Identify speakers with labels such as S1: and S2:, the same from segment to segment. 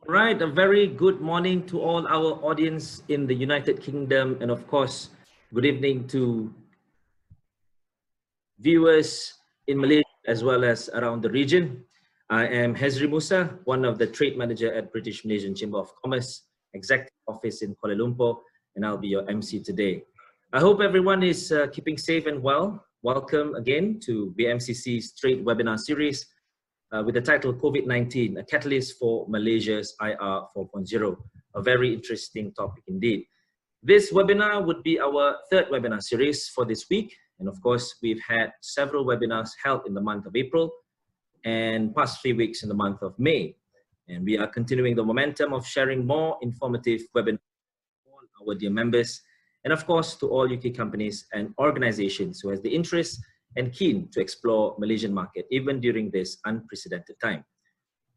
S1: All right, a very good morning to all our audience in the United Kingdom, and of course, good evening to viewers in Malaysia as well as around the region. I am Hezri Musa, one of the trade manager at British Malaysian Chamber of Commerce, Executive Office in Kuala Lumpur, and I'll be your MC today. I hope everyone is keeping safe and well. Welcome again to BMCC's trade webinar series with the title COVID-19, a catalyst for Malaysia's IR 4.0, a very interesting topic indeed. This webinar would be our third webinar series for this week. And of course, we've had several webinars held in the month of April and past 3 weeks in the month of May. And we are continuing the momentum of sharing more informative webinars to all our dear members, and of course, to all UK companies and organizations who has the interest and keen to explore Malaysian market, even during this unprecedented time.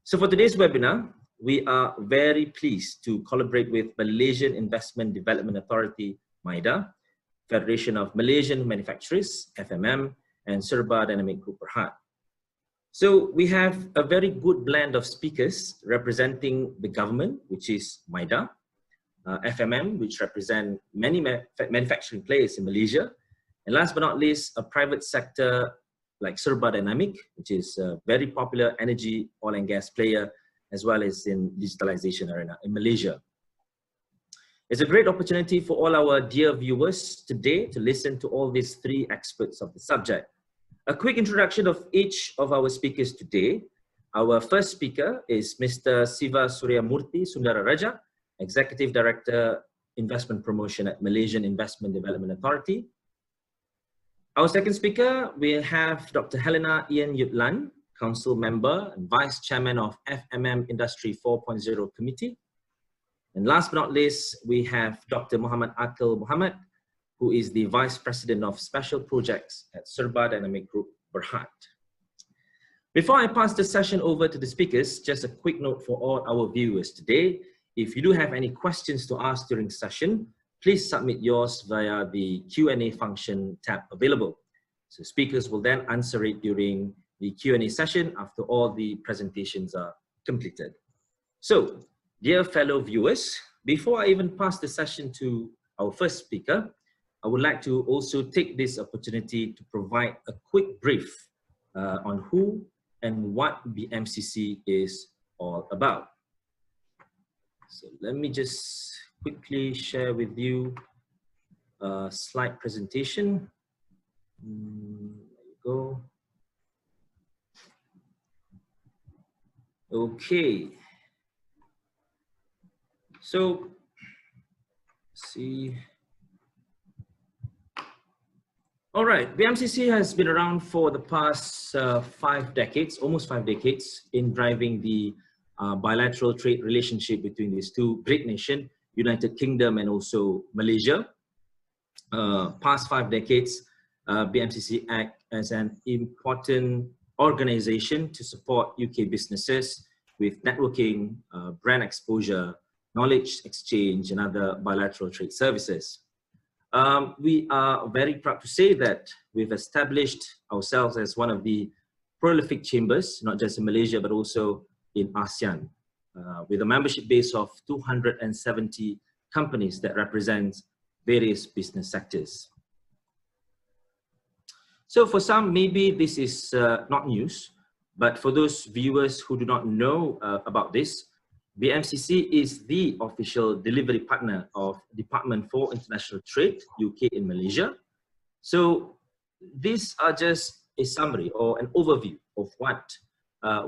S1: So for today's webinar, we are very pleased to collaborate with Malaysian Investment Development Authority, MIDA, Federation of Malaysian Manufacturers, FMM, and Serba Dinamik Group Berhad. So we have a very good blend of speakers representing the government, which is MIDA, FMM, which represent many manufacturing players in Malaysia, and last but not least, a private sector like Serba Dinamik, which is a very popular energy, oil and gas player, as well as in digitalization arena in Malaysia. It's a great opportunity for all our dear viewers today to listen to all these three experts of the subject. A quick introduction of each of our speakers today. Our first speaker is Mr. Siva Suryamurthy Sundararaja, Executive Director, Investment Promotion at Malaysian Investment Development Authority. Our second speaker, we have Dr. Helena Ian Yutlan, Council Member and Vice Chairman of FMM Industry 4.0 Committee. And last but not least, we have Dr. ACKIEL Mohamed, who is the Vice President of Special Projects at Serba Dinamik Group Berhad. Before I pass the session over to the speakers, just a quick note for all our viewers today. If you do have any questions to ask during the session, please submit yours via the Q&A function tab available. So speakers will then answer it during the Q&A session after all the presentations are completed. So, dear fellow viewers, before I even pass the session to our first speaker, I would like to also take this opportunity to provide a quick brief on who and what BMCC is all about. So let me just quickly share with you a slide presentation. There you go. Okay. So, see. All right, BMCC has been around for the past 5 decades, almost 5 decades, in driving the bilateral trade relationship between these two great nations, United Kingdom and also Malaysia. Past 5 decades, BMCC act as an important organization to support UK businesses with networking, brand exposure, knowledge exchange, and other bilateral trade services. We are very proud to say that we've established ourselves as one of the prolific chambers, not just in Malaysia, but also in ASEAN, with a membership base of 270 companies that represent various business sectors. So for some, maybe this is not news, but for those viewers who do not know about this, BMCC is the official delivery partner of Department for International Trade, UK in Malaysia. So these are just a summary or an overview of what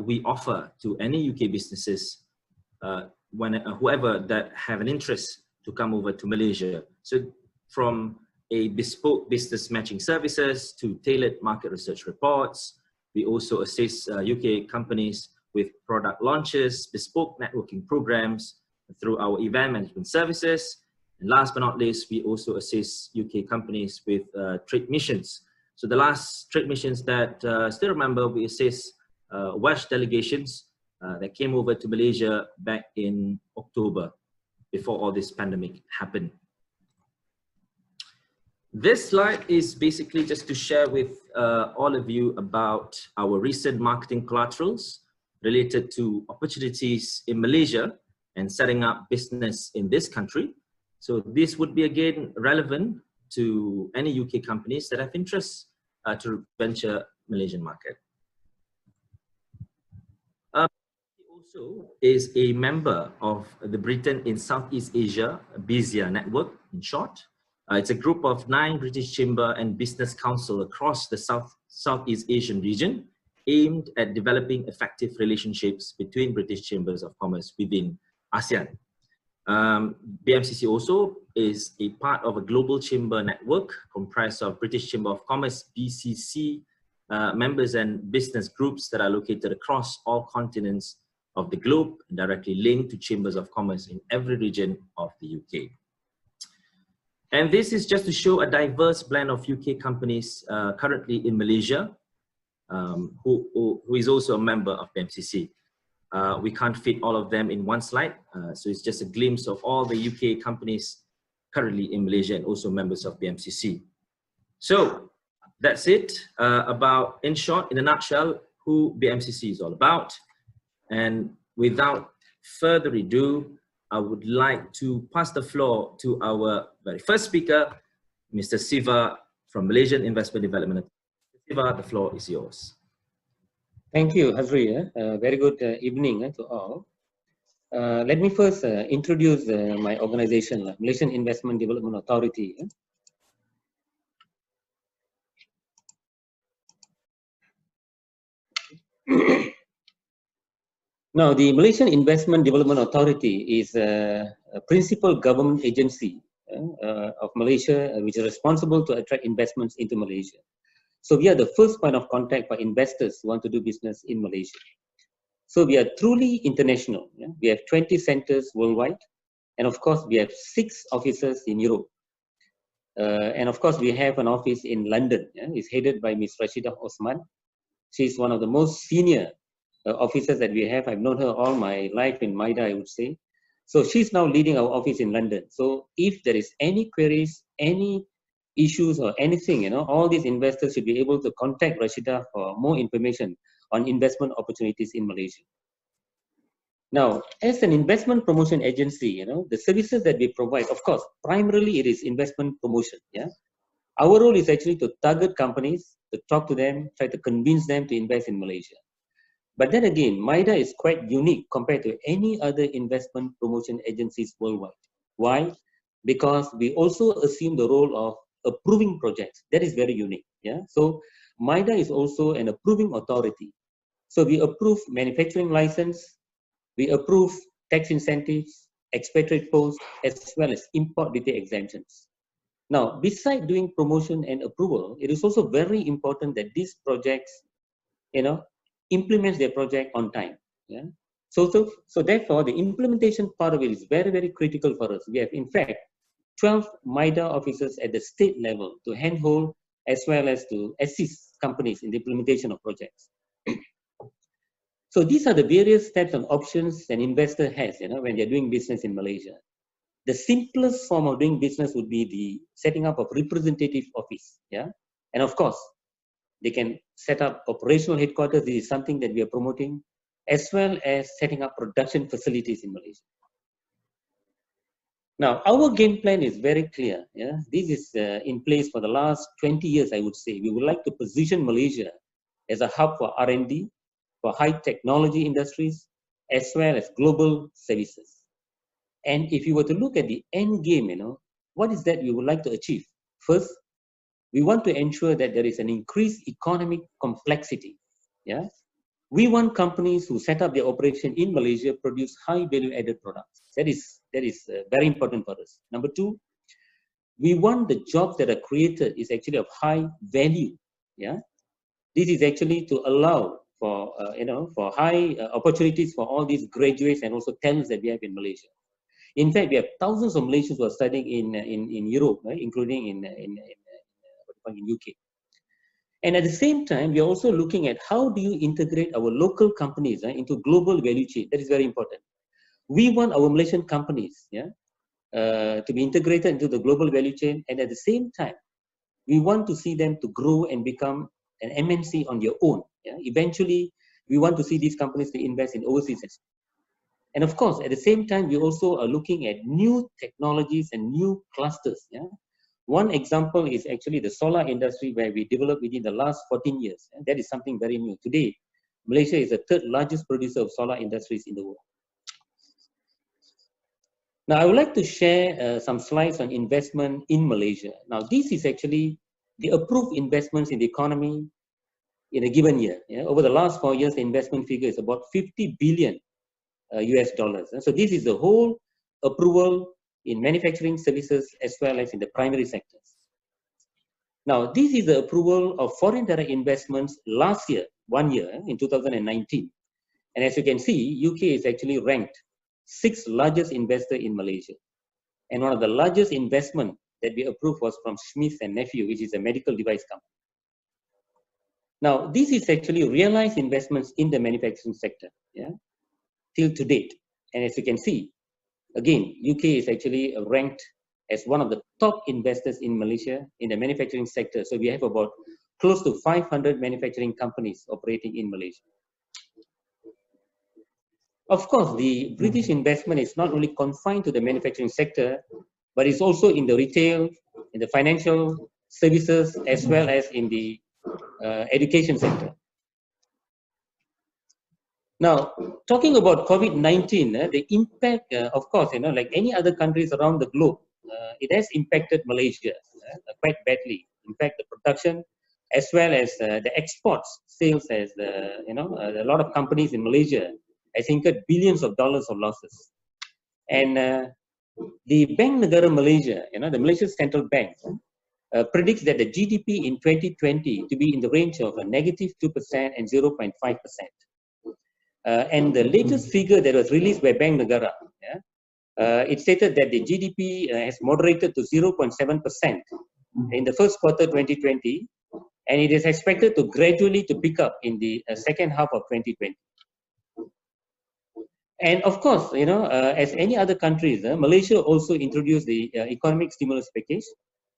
S1: we offer to any UK businesses, whoever that have an interest to come over to Malaysia. So from a bespoke business matching services to tailored market research reports, we also assist UK companies with product launches, bespoke networking programs through our event management services. And last but not least, we also assist UK companies with trade missions. So the last trade missions that still remember, we assist WESH delegations that came over to Malaysia back in October before all this pandemic happened. This slide is basically just to share with all of you about our recent marketing collaterals related to opportunities in Malaysia and setting up business in this country. So this would be again relevant to any UK companies that have interest to venture Malaysian market. Also is a member of the Britain in Southeast Asia, BZIA network in short. It's a group of 9 British Chamber and Business Council across the Southeast Asian region, aimed at developing effective relationships between British Chambers of Commerce within ASEAN. BMCC also is a part of a global chamber network comprised of British Chamber of Commerce, BCC, members and business groups that are located across all continents of the globe, directly linked to chambers of commerce in every region of the UK. And this is just to show a diverse blend of UK companies currently in Malaysia, who is also a member of BMCC. We can't fit all of them in one slide, so it's just a glimpse of all the UK companies currently in Malaysia and also members of BMCC. So that's it about, in short, in a nutshell, who BMCC is all about. And without further ado, I would like to pass the floor to our very first speaker, Mr. Siva from Malaysian Investment Development. Siva, the floor is yours.
S2: Thank you, Hazri. Very good evening to all. Let me first introduce my organization, Malaysian Investment Development Authority. Now, the Malaysian Investment Development Authority is a principal government agency of Malaysia, which is responsible to attract investments into Malaysia. So we are the first point of contact for investors who want to do business in Malaysia. So we are truly international. Yeah? We have 20 centers worldwide. And of course, we have 6 offices in Europe. And of course, we have an office in London. Yeah? It's headed by Ms. Rashidah Osman. She's one of the most senior officers that we have. I've known her all my life in MIDA, I would say. So she's now leading our office in London. So if there is any queries, any issues or anything, all these investors should be able to contact Rashidah for more information on investment opportunities in Malaysia. Now, as an investment promotion agency, the services that we provide, of course, primarily it is investment promotion. Yeah, our role is actually to target companies, to talk to them, try to convince them to invest in Malaysia. But then again, MIDA is quite unique compared to any other investment promotion agencies worldwide. Why? Because we also assume the role of approving projects. That is very unique. Yeah. So MIDA is also an approving authority. So we approve manufacturing license, we approve tax incentives, expatriate posts, as well as import duty exemptions. Now, besides doing promotion and approval, it is also very important that these projects, implements their project on time. Yeah. So therefore, the implementation part of it is very, very critical for us. We have, in fact, 12 MIDA officers at the state level to handhold as well as to assist companies in the implementation of projects. So these are the various types of options an investor has, when they're doing business in Malaysia. The simplest form of doing business would be the setting up of representative office. Yeah, and of course, they can set up operational headquarters. This is something that we are promoting, as well as setting up production facilities in Malaysia. Now, our game plan is very clear. Yeah? This is in place for the last 20 years, I would say. We would like to position Malaysia as a hub for R&D, for high technology industries, as well as global services. And if you were to look at the end game, what is that we would like to achieve? First, we want to ensure that there is an increased economic complexity. Yeah? We want companies who set up their operation in Malaysia produce high value added products. That is very important for us. Number 2, we want the jobs that are created is actually of high value. Yeah, this is actually to allow for for high opportunities for all these graduates and also talents that we have in Malaysia. In fact, we have thousands of Malaysians who are studying in Europe, right? Including in UK. And at the same time, we are also looking at how do you integrate our local companies into global value chain. That is very important. We want our Malaysian companies to be integrated into the global value chain, and at the same time, we want to see them to grow and become an MNC on their own. Yeah? Eventually, we want to see these companies to invest in overseas. And of course, at the same time, we also are looking at new technologies and new clusters. Yeah? One example is actually the solar industry, where we developed within the last 14 years. And that is something very new. Today, Malaysia is the third largest producer of solar industries in the world. Now, I would like to share some slides on investment in Malaysia. Now, this is actually the approved investments in the economy in a given year. Yeah? Over the last 4 years, the investment figure is about 50 billion US dollars. So this is the whole approval in manufacturing services as well as in the primary sectors. Now, this is the approval of foreign direct investments last year, 1 year, in 2019. And as you can see, UK is actually ranked 6th largest investor in Malaysia. And one of the largest investment that we approved was from Smith & Nephew, which is a medical device company. Now, this is actually realized investments in the manufacturing sector, yeah, till to date. And as you can see, again, UK is actually ranked as one of the top investors in Malaysia in the manufacturing sector. So we have about close to 500 manufacturing companies operating in Malaysia. Of course, the British investment is not only confined to the manufacturing sector, but it's also in the retail, in the financial services, as well as in the education sector. Now, talking about COVID-19, the impact, of course, like any other countries around the globe, it has impacted Malaysia quite badly. In fact, the production as well as the exports sales, as a lot of companies in Malaysia has incurred billions of dollars of losses. And the Bank Negara Malaysia, the Malaysian Central Bank, predicts that the GDP in 2020 to be in the range of -2% and 0.5%. And the latest figure that was released by Bank Negara, it stated that the GDP has moderated to 0.7% in the first quarter 2020, and it is expected to gradually to pick up in the second half of 2020. And of course, as any other countries, Malaysia also introduced the economic stimulus package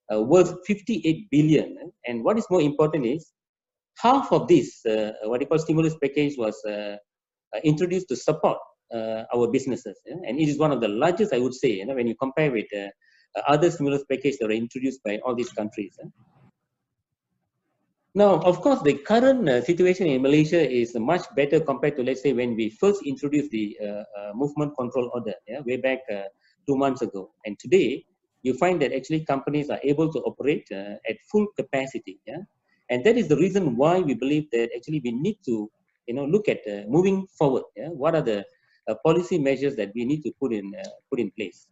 S2: worth 58 billion. And what is more important is half of this, what you call stimulus package, was introduced to support our businesses. And it is one of the largest, I would say, when you compare with other stimulus packages that are introduced by all these countries. Now, of course, the current situation in Malaysia is much better compared to, let's say, when we first introduced the movement control order, way back 2 months ago. And today, you find that actually companies are able to operate at full capacity. And that is the reason why we believe that actually we need to look at moving forward. What are the policy measures that we need to put in place?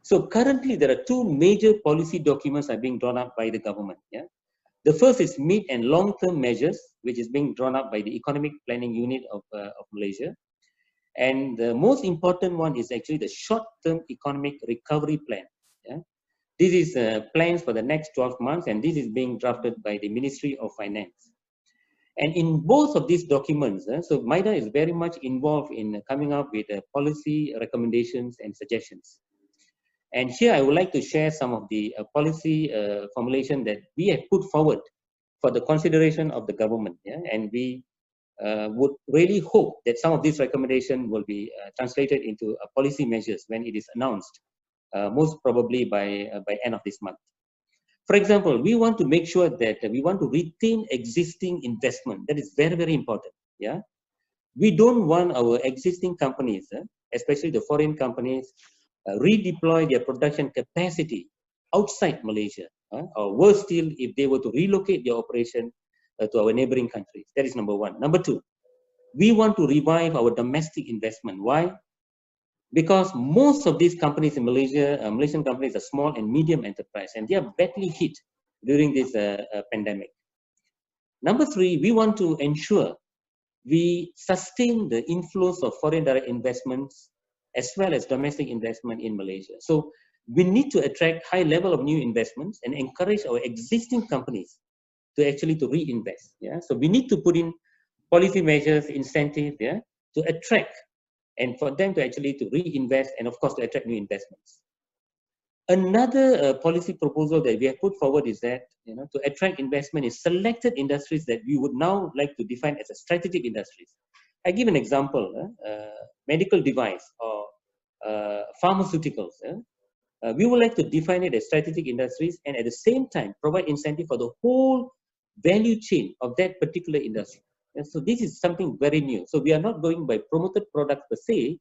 S2: So currently, there are 2 major policy documents are being drawn up by the government. The first is mid and long-term measures, which is being drawn up by the Economic Planning Unit of Malaysia. And the most important one is actually the short-term economic recovery plan. This is plans for the next 12 months, and this is being drafted by the Ministry of Finance. And in both of these documents, so MIDA is very much involved in coming up with policy recommendations and suggestions. And here I would like to share some of the policy formulation that we have put forward for the consideration of the government. And we would really hope that some of these recommendations will be translated into policy measures when it is announced, most probably by end of this month. For example, we want to make sure that we want to retain existing investment. That is very, very important. We don't want our existing companies, especially the foreign companies, redeploy their production capacity outside Malaysia, or worse still, if they were to relocate their operation to our neighboring countries. That is number one. Number two, we want to revive our domestic investment. Why? Because most of these companies in Malaysia, Malaysian companies, are small and medium enterprise, and they are badly hit during this pandemic. Number three, we want to ensure we sustain the inflows of foreign direct investments as well as domestic investment in Malaysia. So we need to attract high level of new investments and encourage our existing companies to actually to reinvest. So we need to put in policy measures, incentives, to attract and for them to actually to reinvest and of course to attract new investments. Another policy proposal that we have put forward is that to attract investment in selected industries that we would now like to define as a strategic industries. I give an example, medical device or pharmaceuticals. We would like to define it as strategic industries and at the same time provide incentive for the whole value chain of that particular industry. And so this is something very new. So we are not going by promoted products per se,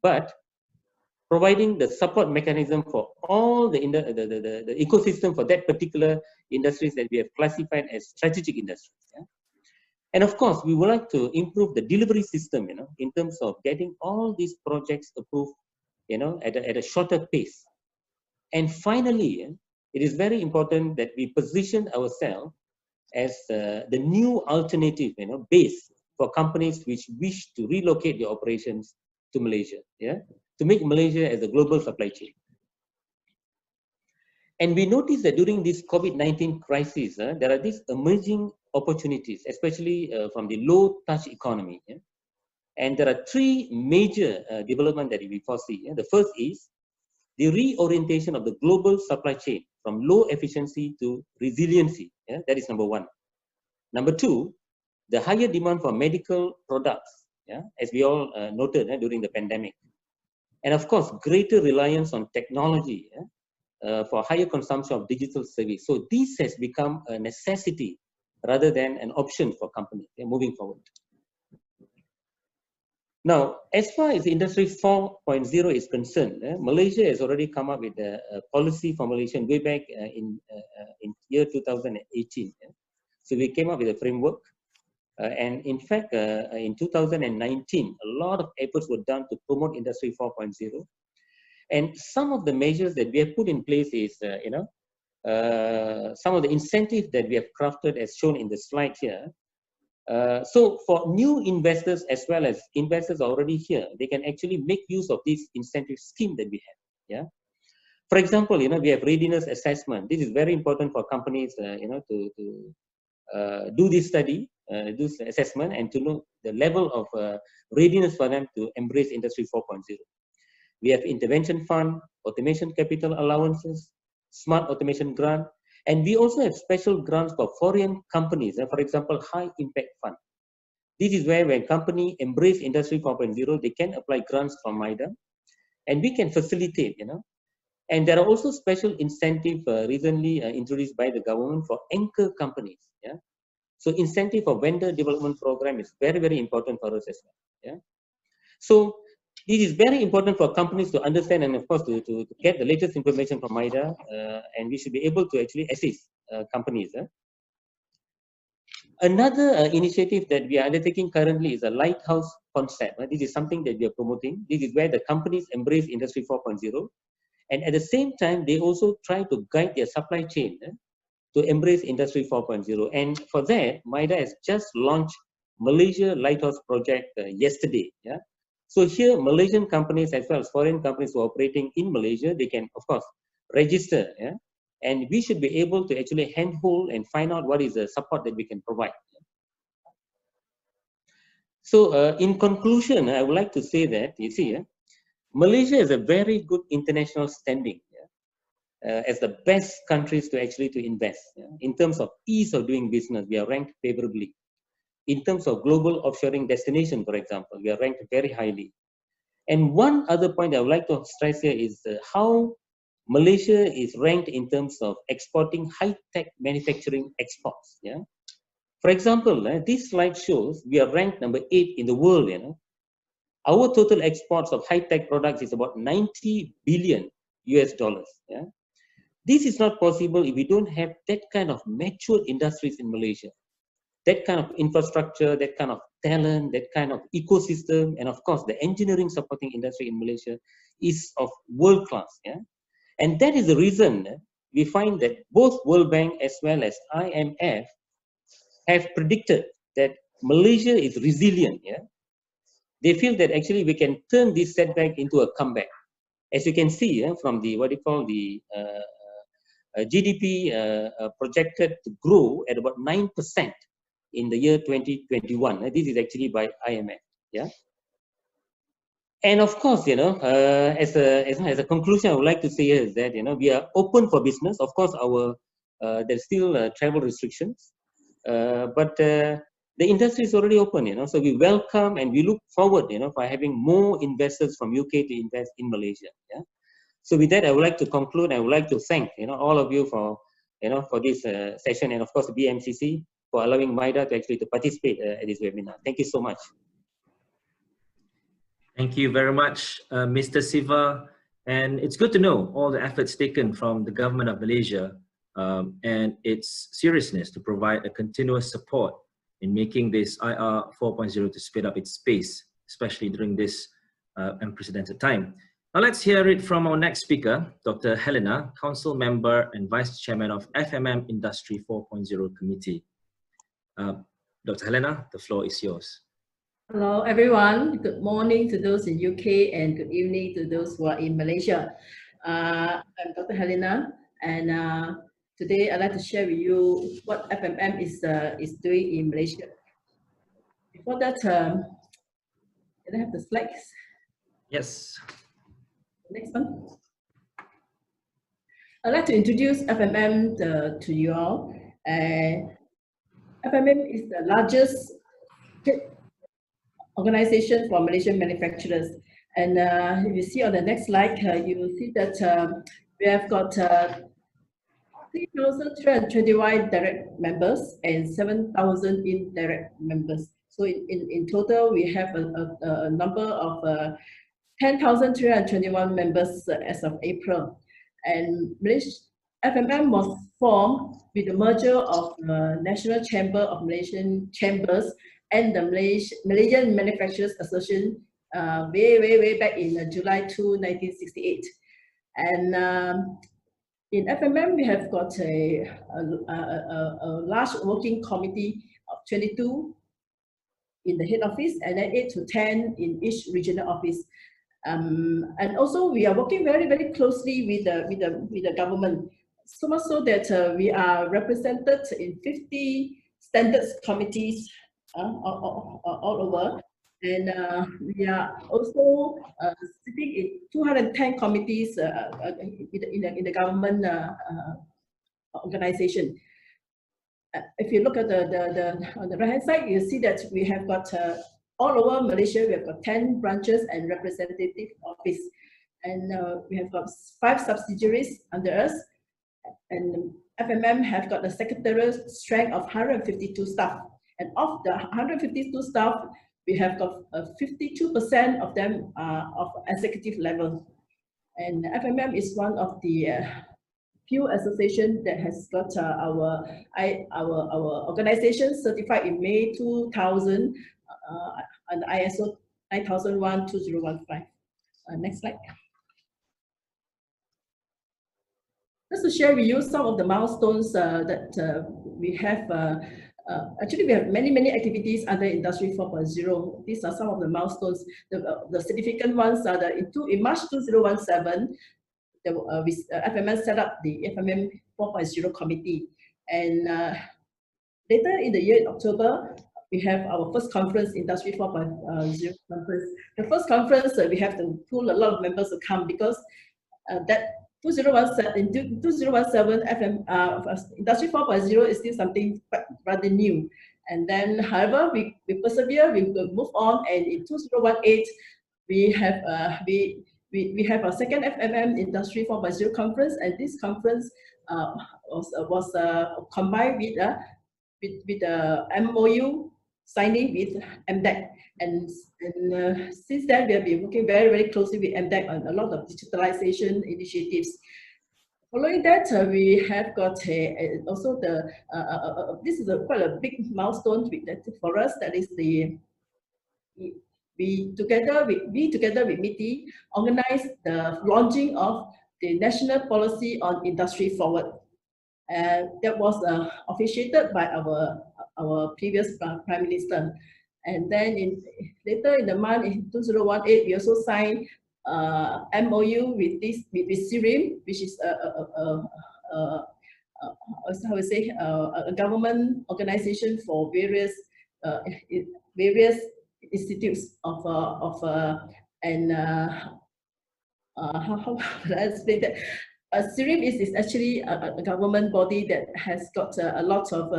S2: but providing the support mechanism for all the ecosystem for that particular industries that we have classified as strategic industries. Yeah? And of course, we would like to improve the delivery system, in terms of getting all these projects approved, at a shorter pace. And finally, it is very important that we position ourselves as the new alternative, base for companies which wish to relocate their operations to Malaysia, to make Malaysia as a global supply chain. And we noticed that during this COVID-19 crisis, there are these emerging opportunities, especially from the low-touch economy. And there are three major developments that we foresee. The first is the reorientation of the global supply chain from low efficiency to resiliency. That is number one. Number two, the higher demand for medical products, as we all noted during the pandemic. And of course, greater reliance on technology for higher consumption of digital service. So this has become a necessity rather than an option for companies moving forward. Now, as far as Industry 4.0 is concerned, Malaysia has already come up with a policy formulation way back in year 2018. So we came up with a framework. And in fact, in 2019, a lot of efforts were done to promote Industry 4.0. And some of the measures that we have put in place is, some of the incentives that we have crafted as shown in the slide here. So for new investors as well as investors already here, they can actually make use of this incentive scheme that we have. For example, we have readiness assessment. This is very important for companies, to do this study, do this assessment, and to know the level of readiness for them to embrace Industry 4.0. We have intervention fund, automation capital allowances, smart automation grant, and we also have special grants for foreign companies. For example, high impact fund. This is where when company embrace Industry 4.0, they can apply grants from MIDA, and we can facilitate. And there are also special incentives recently introduced by the government for anchor companies. So incentive for vendor development program is very, very important for us as well. So this is very important for companies to understand and of course to get the latest information from MIDA, and we should be able to actually assist companies. Another initiative that we are undertaking currently is a lighthouse concept. This is something that we are promoting. This is where the companies embrace Industry 4.0, and at the same time they also try to guide their supply chain to embrace Industry 4.0. And for that, MIDA has just launched Malaysia Lighthouse Project yesterday. So here, Malaysian companies as well as foreign companies who are operating in Malaysia, they can, of course, register. And we should be able to actually handhold and find out what is the support that we can provide. So in conclusion, I would like to say that, you see, Malaysia has a very good international standing as the best countries to actually invest. In terms of ease of doing business, we are ranked favorably. In terms of global offshoring destination, for example, we are ranked very highly. And one other point I would like to stress here is how Malaysia is ranked in terms of exporting high-tech manufacturing exports. For example, this slide shows we are ranked number 8 in the world. Our total exports of high-tech products is about $90 billion US. This is not possible if we don't have that kind of mature industries in Malaysia. That kind of infrastructure, that kind of talent, that kind of ecosystem, and of course, the engineering supporting industry in Malaysia is of world class. And that is the reason we find that both World Bank as well as IMF have predicted that Malaysia is resilient. They feel that actually we can turn this setback into a comeback. As you can see from the what you call the GDP projected to grow at about 9% in the year 2021. This is actually by IMF. And of course, as a conclusion, I would like to say is that we are open for business. Of course, there's still travel restrictions, but the the industry is already open, so we welcome and we look forward, for having more investors from UK to invest in Malaysia. Yeah. So with that, I would like to conclude. I would like to thank, all of you for, for this session, and of course the BMCC for allowing MIDA to actually participate at this webinar. Thank you so much.
S1: Thank you very much, Mr. Siva. And it's good to know all the efforts taken from the government of Malaysia and its seriousness to provide a continuous support in making this IR 4.0 to speed up its pace, especially during this unprecedented time. Now let's hear it from our next speaker, Dr. Helena, Council Member and Vice Chairman of FMM Industry 4.0 Committee. Dr. Helena, the floor is yours.
S3: Hello everyone, good morning to those in UK and good evening to those who are in Malaysia. I'm Dr. Helena, and today I'd like to share with you what FMM is doing in Malaysia. Before that, can I have the slides?
S1: Yes.
S3: Next one. I'd like to introduce FMM to you all. FMM is the largest organization for Malaysian manufacturers. And if you see on the next slide, you will see that we have got 3,321 direct members and 7,000 indirect members. So in total, we have a number of 10,321 members as of April. And FMM was formed with the merger of the National Chamber of Malaysian Chambers and the Malaysian Manufacturers Association way back in July 2, 1968. And in FMM, we have got a large working committee of 22 in the head office and then 8 to 10 in each regional office. And also we are working very closely with the government, so much so that we are represented in 50 standards committees all over, and we are also sitting in 210 committees in the government organization. If you look at on the right hand side, you see that we have got all over Malaysia, we have got 10 branches and representative office, and we have got 5 subsidiaries under us, and FMM have got a secretarial strength of 152 staff, and of the 152 staff, we have got 52% of them of executive level, and FMM is one of the few associations that has got our organization certified in May 2000 and ISO 9001-2015. Next slide. Just to share with you some of the milestones that we have. Actually, we have many activities under Industry 4.0. These are some of the milestones. The significant ones are in March 2017, FMM set up the FMM 4.0 committee, and later in the year, in October, we have our first conference, Industry 4.0 conference. The first conference, we have to pull a lot of members to come because that 2017 Industry 4.0 is still something rather new. And then, however, we persevere, we move on, and in 2018, we have our second FMM Industry 4.0 conference, and this conference was combined with the MOU signing with MDEC, and since then we have been working very closely with MDEC on a lot of digitalization initiatives. Following that, we have got also this is quite a big milestone for us. That is we together with MIDA organized the launching of the National Policy on Industry Forward. That was officiated by our previous Prime Minister. And then later in the month in 2018, we also signed MOU with CIRIM, which is how we say a government organization for various institutes how should I explain that? CIRIM is actually a government body that has got a lot of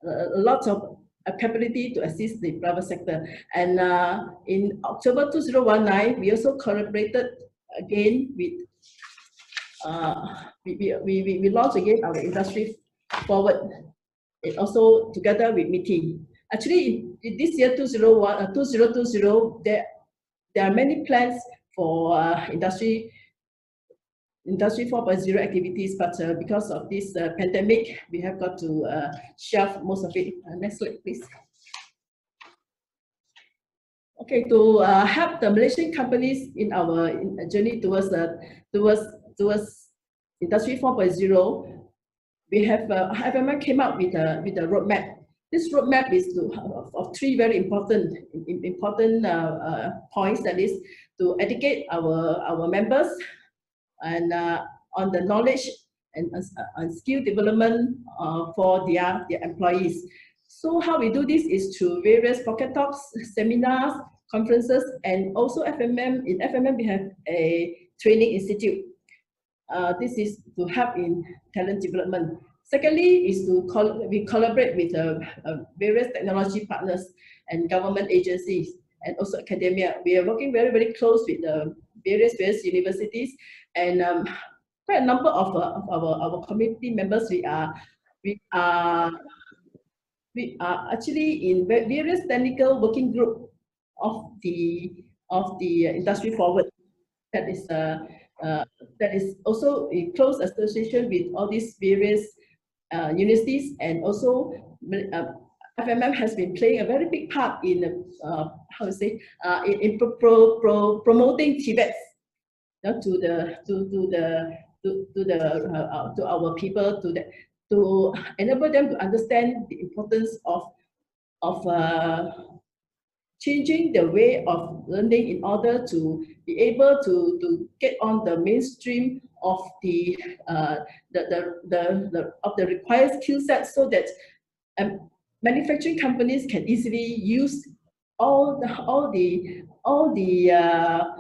S3: a lot of capability to assist the private sector. And in October 2019, we also collaborated again with, we launched again our industry forward, and also together with MIDA. Actually, in this year 2020, there are many plans for industry 4.0 activities, but because of this pandemic, we have got to shelve most of it. Next slide, please. Okay, to help the Malaysian companies in our journey towards industry 4.0, we have FMM came up with a roadmap. This roadmap is of three very important points. That is to educate our members and on the knowledge and skill development for their employees. So how we do this is through various pocket talks, seminars, conferences, and also FMM. In FMM, we have a training institute. This is to help in talent development. Secondly, is we collaborate with various technology partners and government agencies and also academia. We are working very, very close with various universities, and quite a number of our community members. We are actually in various technical working group of the industry forward. That is also in close association with all these various universities, and also FMM has been playing a very big part in promoting Tibet to our people, to enable them to understand the importance of changing the way of learning in order to be able to get on the mainstream of the required skill set, so that manufacturing companies can easily use all the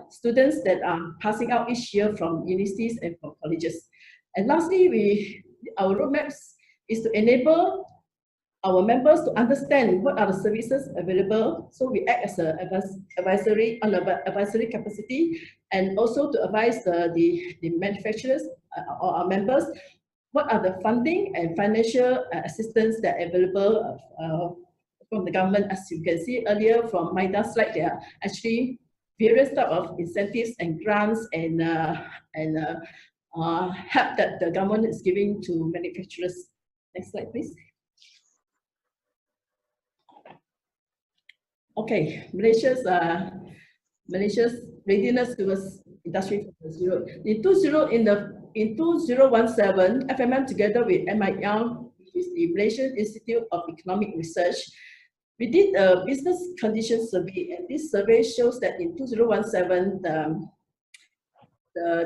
S3: students that are passing out each year from universities and from colleges. And lastly, our roadmaps is to enable our members to understand what are the services available. So we act as an advisory capacity, and also to advise the manufacturers or our members what are the funding and financial assistance that are available from the government. As you can see earlier from MIDA slide, there are actually various type of incentives and grants and help that the government is giving to manufacturers. Next slide, please. Okay, Malaysia's readiness towards Industry 4.0. In 2017, FMM together with MIDA, which is the Malaysian Institute of Economic Research, we did a business conditions survey, and this survey shows that in 2017,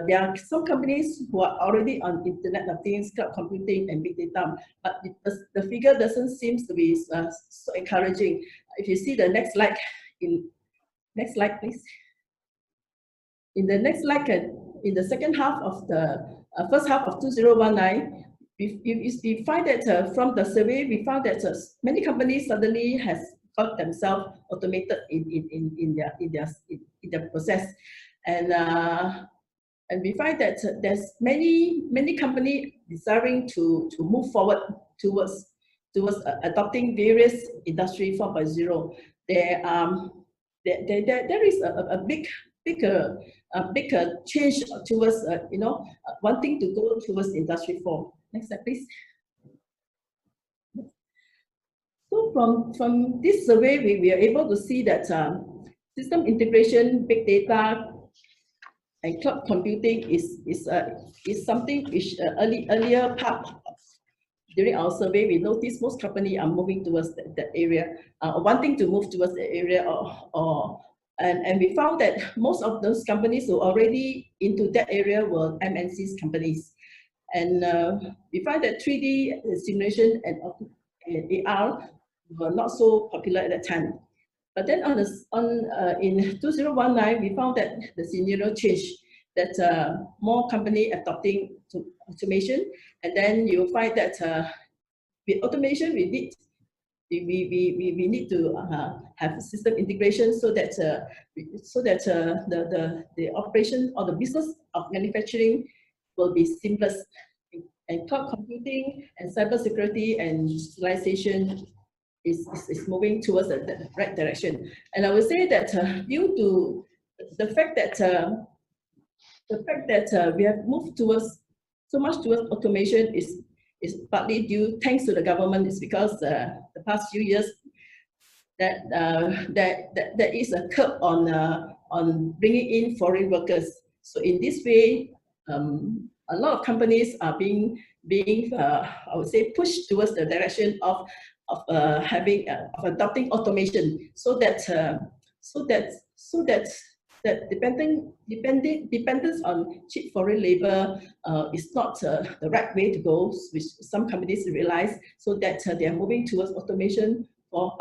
S3: there are some companies who are already on Internet of Things, cloud computing, and big data, but the figure doesn't seem to be so encouraging. If you see the next slide, next slide, please. In the next slide, in the second half of the first half of 2019, we find that from the survey, we found that many companies suddenly has got themselves automated in their process, and we find that there's many companies desiring to move forward towards adopting various Industry 4.0. There is a big change towards wanting to go towards Industry 4. Next slide, please. So from this survey, we are able to see that system integration, big data, and cloud computing is something which earlier part. During our survey, we noticed most companies are moving towards that area, wanting to move towards the area, and we found that most of those companies who are already into that area were MNCs companies. And we find that 3D simulation and AR were not so popular at that time. But then in 2019, we found that the scenario changed, that more companies adopting automation, and then you find that with automation, we need we need to have system integration so that the operation or the business of manufacturing will be seamless. And cloud computing and cybersecurity and digitalization is moving towards the right direction. And I would say that due to the fact that we have moved towards so much towards automation is partly due thanks to the government. Is because the past few years that there is a curb on bringing in foreign workers. So in this way, a lot of companies are being I would say pushed towards the direction of adopting automation, so that dependence on cheap foreign labor is not the right way to go, which some companies realize, so that they are moving towards automation for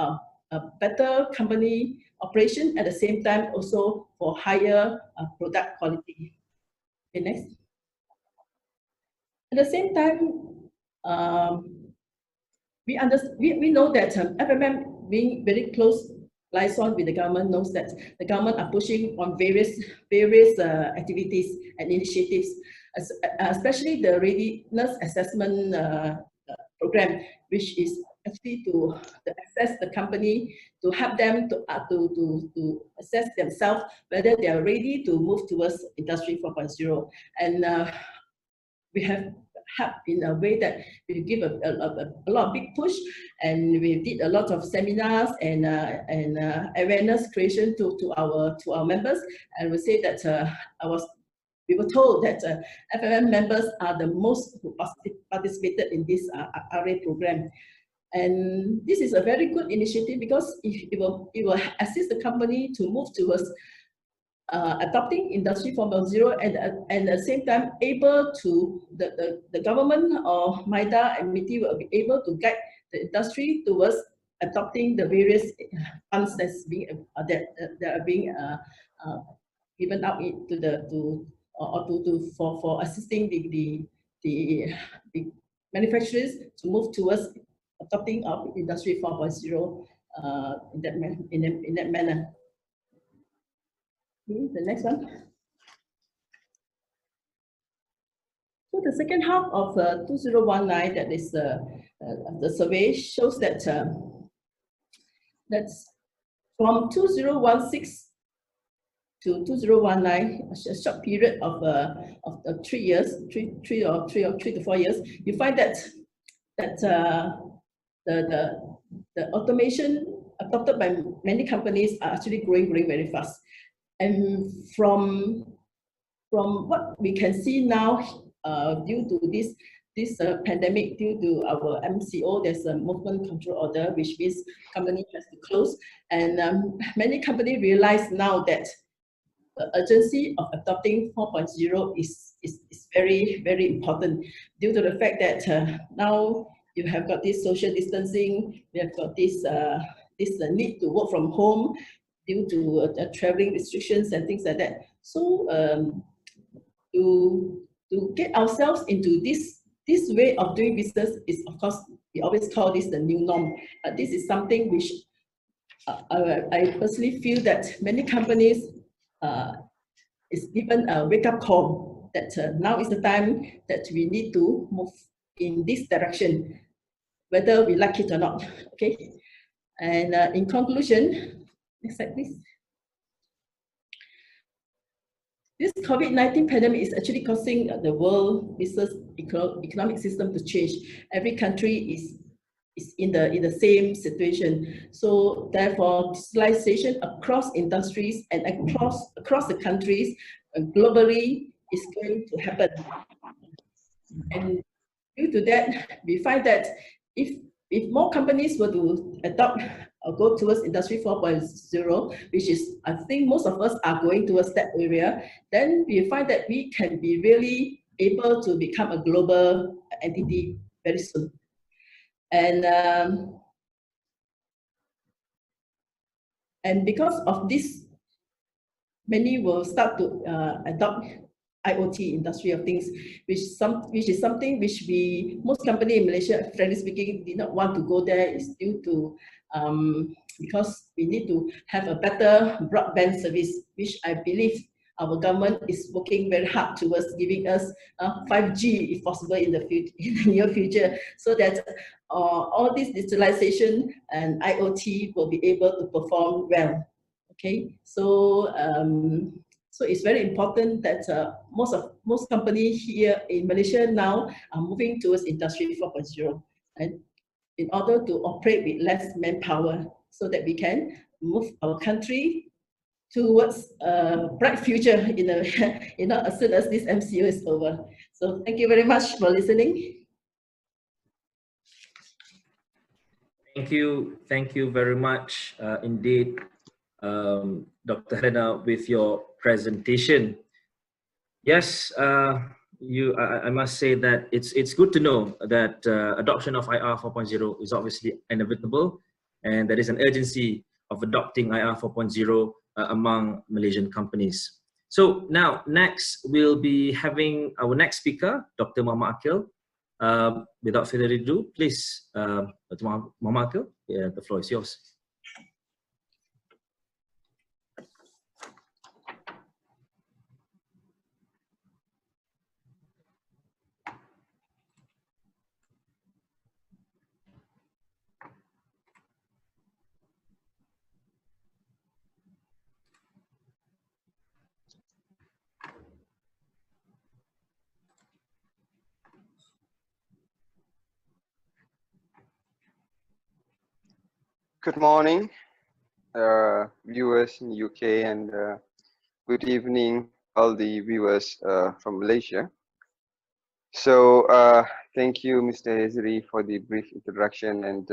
S3: a better company operation, at the same time also for higher product quality. Okay, next. At the same time, we know that FMM, being very close liaison with the government, knows that the government are pushing on various activities and initiatives, especially the readiness assessment program, which is actually to assess the company, to help them to assess themselves whether they are ready to move towards Industry 4.0. And we have helped in a way that we give a lot of big push, and we did a lot of seminars and awareness creation to our members. And we say that we were told that FMM members are the most who participated in this RA program. And this is a very good initiative, because it will assist the company to move towards adopting Industry 4.0, and at the same time able to, the government or MIDA and MIDA will be able to guide the industry towards adopting the various funds that are being given out for assisting the manufacturers to move towards adopting of Industry 4.0 in that manner. Okay, the next one. So the second half of 2019, that is the survey shows that that's from 2016 to 2019, a short period of 3 years, three to 4 years. You find that the automation adopted by many companies are actually growing very fast. And from what we can see now, due to this pandemic, due to our MCO, there's a movement control order, which means company has to close. And many companies realize now that the urgency of adopting 4.0 is very, very important, due to the fact that now you have got this social distancing, we have got this need to work from home due to traveling restrictions and things like that. So to get ourselves into this way of doing business is, of course, we always call this the new norm. But this is something which I personally feel that many companies is given a wake-up call that now is the time that we need to move in this direction, whether we like it or not. Okay, and in conclusion, next slide, please. This COVID-19 pandemic is actually causing the world business economic system to change. Every country is in the same situation. So therefore, digitalization across industries and across the countries globally is going to happen. And due to that, we find that if more companies were to adopt or go towards Industry 4.0, which is, I think most of us are going towards that area, then we find that we can be really able to become a global entity very soon. And because of this, many will start to adopt IoT, industry of things, which is something which most companies in Malaysia, frankly speaking, did not want to go there. Is due to because we need to have a better broadband service, which I believe our government is working very hard towards giving us 5G, if possible, in the near future, so that all this digitalization and IoT will be able to perform well. Okay, so so it's very important that most companies here in Malaysia now are moving towards Industry 4.0, and in order to operate with less manpower, so that we can move our country towards a bright future in a, as soon as this MCO is over. So thank you very much for listening.
S1: Thank you very much indeed, Dr. Helena, with your presentation. Yes, I must say that it's good to know that adoption of IR 4.0 is obviously inevitable, and there is an urgency of adopting IR 4.0 among Malaysian companies. So now, next we'll be having our next speaker, Dr. Muhammad ACKIEL. Without further ado, please, Dr. Muhammad ACKIEL, yeah, the floor is yours.
S4: Good morning, viewers in the UK, and good evening, all the viewers from Malaysia. So thank you, Mr. Hezri, for the brief introduction, and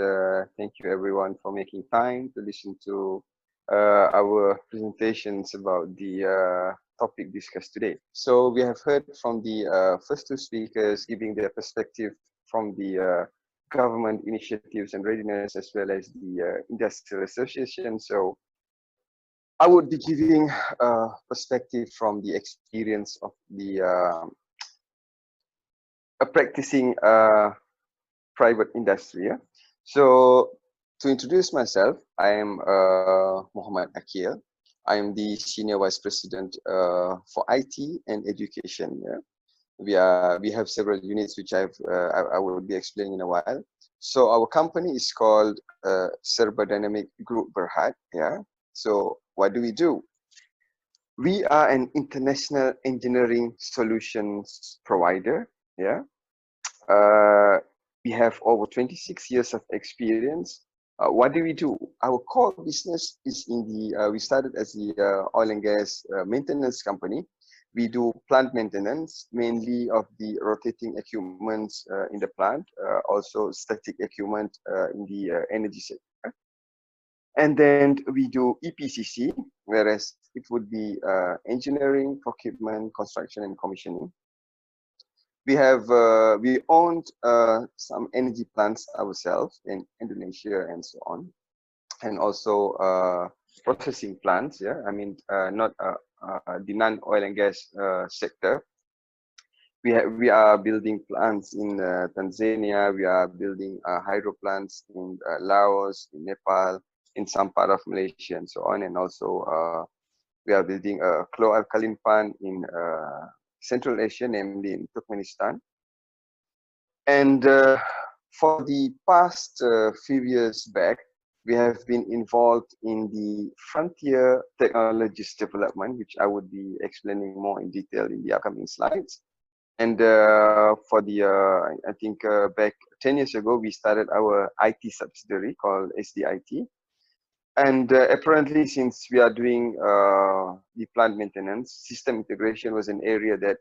S4: thank you everyone for making time to listen to our presentations about the topic discussed today. So we have heard from the first two speakers giving their perspective from the government initiatives and readiness, as well as the industrial association. So I would be giving a perspective from the experience of the practicing private industry. Yeah? So to introduce myself, I am Muhammad ACKIEL. I am the Senior Vice President for IT and Education. Yeah? We have several units which I will be explaining in a while. So our company is called Serba Dinamik Group Berhad. Yeah. So what do? We are an international engineering solutions provider. Yeah. We have over 26 years of experience. What do? Our core business is in the. We started as the oil and gas maintenance company. We do plant maintenance, mainly of the rotating equipment in the plant, also static equipment in the energy sector. And then we do EPCC, whereas it would be engineering, procurement, construction, and commissioning. We have we owned some energy plants ourselves in Indonesia and so on, and also processing plants. Yeah, I mean not the non-oil and gas sector. We are building plants in Tanzania. We are building hydro plants in Laos, in Nepal, in some part of Malaysia, and so on. And also we are building a chlor-alkaline plant in Central Asia, namely in Turkmenistan. And for the past few years back, we have been involved in the frontier technologies development, which I would be explaining more in detail in the upcoming slides. And for the, I think back 10 years ago, we started our IT subsidiary called SDIT. And apparently, since we are doing the plant maintenance, system integration was an area that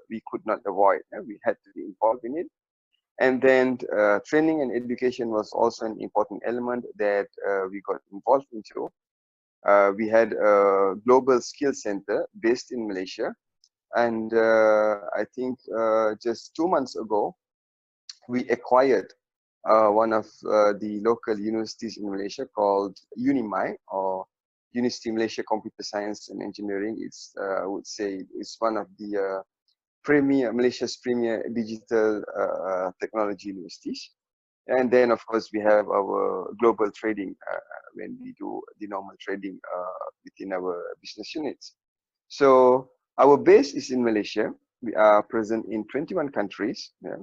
S4: we could not avoid. We had to be involved in it. And then training and education was also an important element that we got involved into. We had a global skill center based in Malaysia. And I think just 2 months ago, we acquired one of the local universities in Malaysia called UNIMAI, or University of Malaysia Computer Science and Engineering. It's I would say it's one of the Malaysia's premier digital technology universities. And then, of course, we have our global trading when we do the normal trading within our business units. So our base is in Malaysia. We are present in 21 countries. Yeah.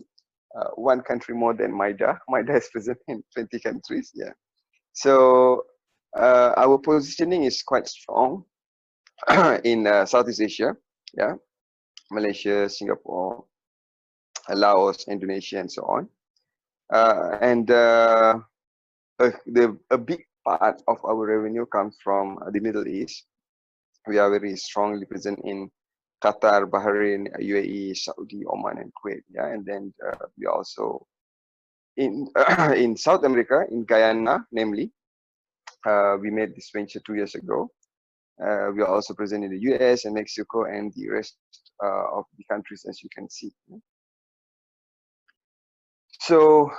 S4: One country more than MIDA. MIDA is present in 20 countries. Yeah. So our positioning is quite strong in Southeast Asia. Yeah. Malaysia, Singapore, Laos, Indonesia, and so on. A big part of our revenue comes from the Middle East. We are very strongly present in Qatar, Bahrain, UAE, Saudi, Oman, and Kuwait. Yeah, and then we are also in in South America, in Guyana, namely. We made this venture 2 years ago. We are also present in the US and Mexico and the rest of the countries, as you can see. So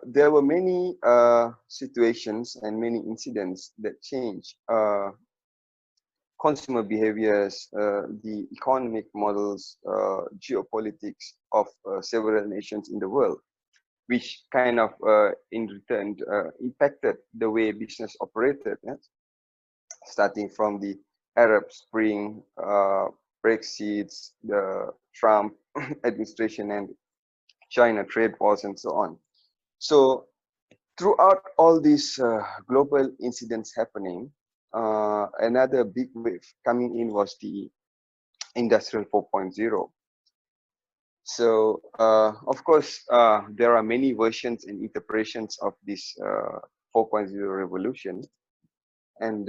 S4: there were many situations and many incidents that changed consumer behaviors, the economic models, geopolitics of several nations in the world, which kind of in return impacted the way business operated, starting from the Arab Spring, Brexit, the Trump administration, and China trade wars, and so on. So throughout all these global incidents happening, another big wave coming in was the Industrial 4.0. So of course, there are many versions and interpretations of this 4.0 revolution, and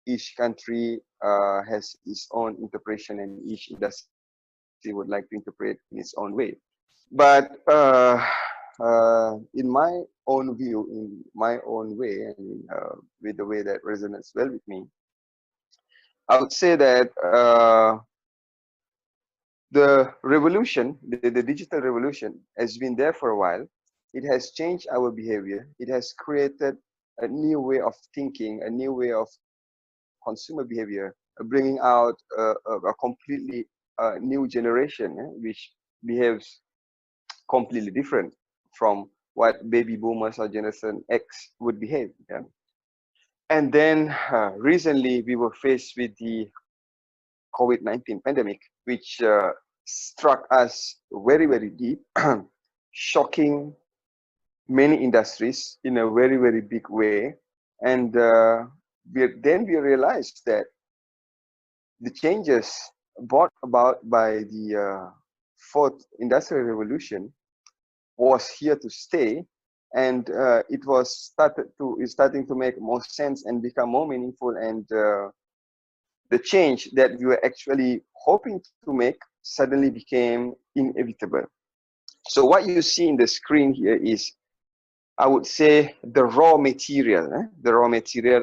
S4: each country has its own interpretation, and each industry would like to interpret in its own way. But in my own view, in my own way, and with the way that resonates well with me, I would say that the revolution, the digital revolution, has been there for a while. It has changed our behavior. It has created a new way of thinking, a new way of consumer behavior, bringing out a completely new generation, which behaves completely different from what baby boomers or Generation X would behave. Yeah? And then recently we were faced with the COVID-19 pandemic, which struck us very, very deep, shocking many industries in a very, very big way. And then we realized that the changes brought about by the fourth industrial revolution was here to stay, and it was starting to make more sense and become more meaningful, and the change that we were actually hoping to make suddenly became inevitable. So what you see in the screen here is, I would say, the raw material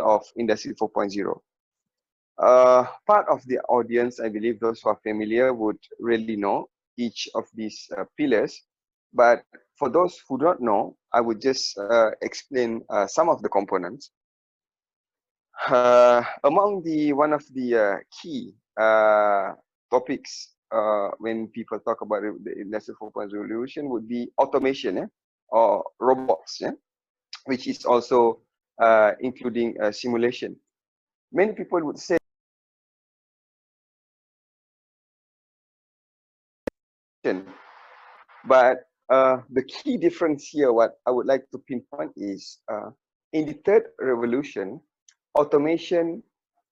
S4: of Industry 4.0. Part of the audience, I believe those who are familiar would really know each of these pillars. But for those who don't know, I would just explain some of the components. Among one of the key topics when people talk about the Industry 4.0 revolution would be automation, or robots, which is also including simulation. Many people would say, but the key difference here, what I would like to pinpoint is, in the third revolution, automation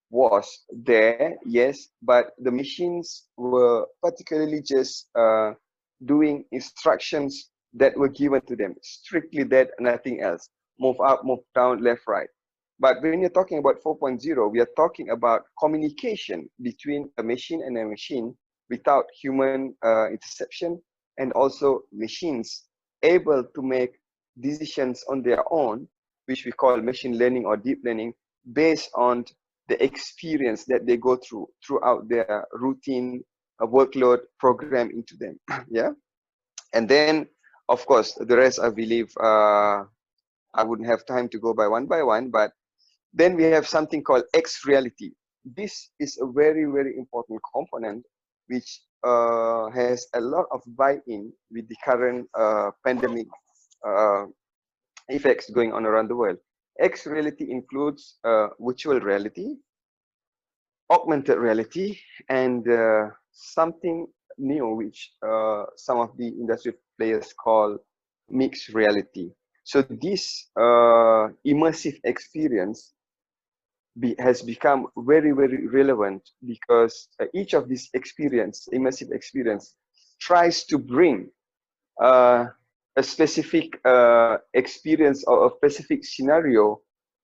S4: was there, yes, but the machines were particularly just doing instructions that were given to them, strictly that, nothing else. Move up, move down, left, right. But when you're talking about 4.0, we are talking about communication between a machine and a machine without human interception, and also machines able to make decisions on their own, which we call machine learning or deep learning, based on the experience that they go throughout their routine workload program into them. Yeah. And then, of course, the rest, I believe, I wouldn't have time to go by one, but Then we have something called X reality. This is a very, very important component which has a lot of buy-in with the current pandemic effects going on around the world. X reality includes virtual reality, augmented reality, and something new which some of the industry players call mixed reality. So this immersive experience has become very, very relevant because each of these immersive experience, tries to bring a specific experience or a specific scenario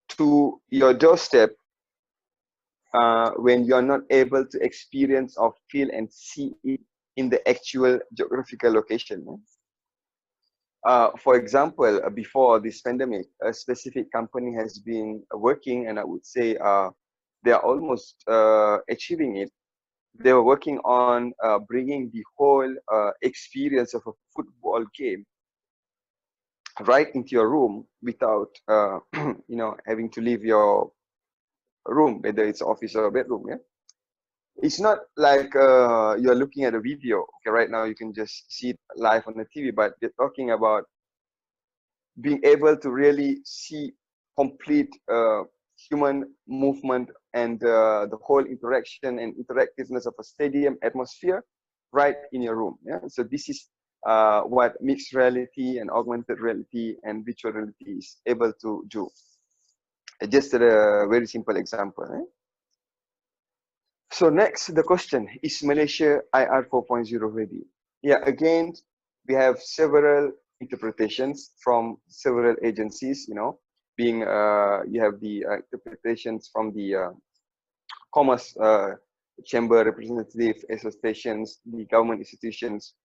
S4: to your doorstep when you're not able to experience or feel and see it in the actual geographical location. For example, before this pandemic, a specific company has been working, and I would say they are almost achieving it. They were working on bringing the whole experience of a football game right into your room without, having to leave your room, whether it's office or bedroom. Yeah, it's not like you're looking at a video. Okay, right now you can just see it live on the TV, but you're talking about being able to really see complete human movement and the whole interaction and interactiveness of a stadium atmosphere right in your room. Yeah, so this is what mixed reality and augmented reality and virtual reality is able to do. Just a very simple example. So next, the question, is Malaysia IR 4.0 ready? Yeah, again, we have several interpretations from several agencies, being you have the interpretations from the commerce chamber representative associations, the government institutions.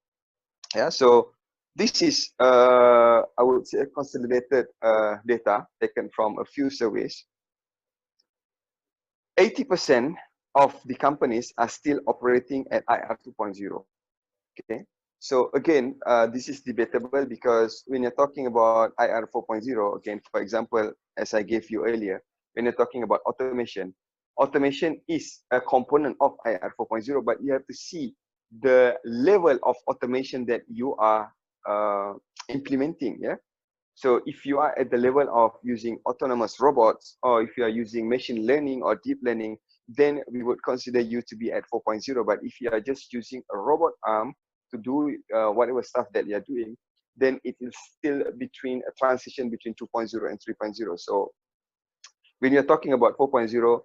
S4: Yeah, so this is I would say a consolidated data taken from a few surveys. 80% of the companies are still operating at IR 2.0. Okay, so again, this is debatable because when you're talking about IR 4.0, again, for example, as I gave you earlier, when you're talking about automation, automation is a component of IR 4.0, but you have to see the level of automation that you are implementing. Yeah. So if you are at the level of using autonomous robots, or if you are using machine learning or deep learning, then we would consider you to be at 4.0. But if you are just using a robot arm to do whatever stuff that you're doing, then it is still between a transition between 2.0 and 3.0. So when you're talking about 4.0,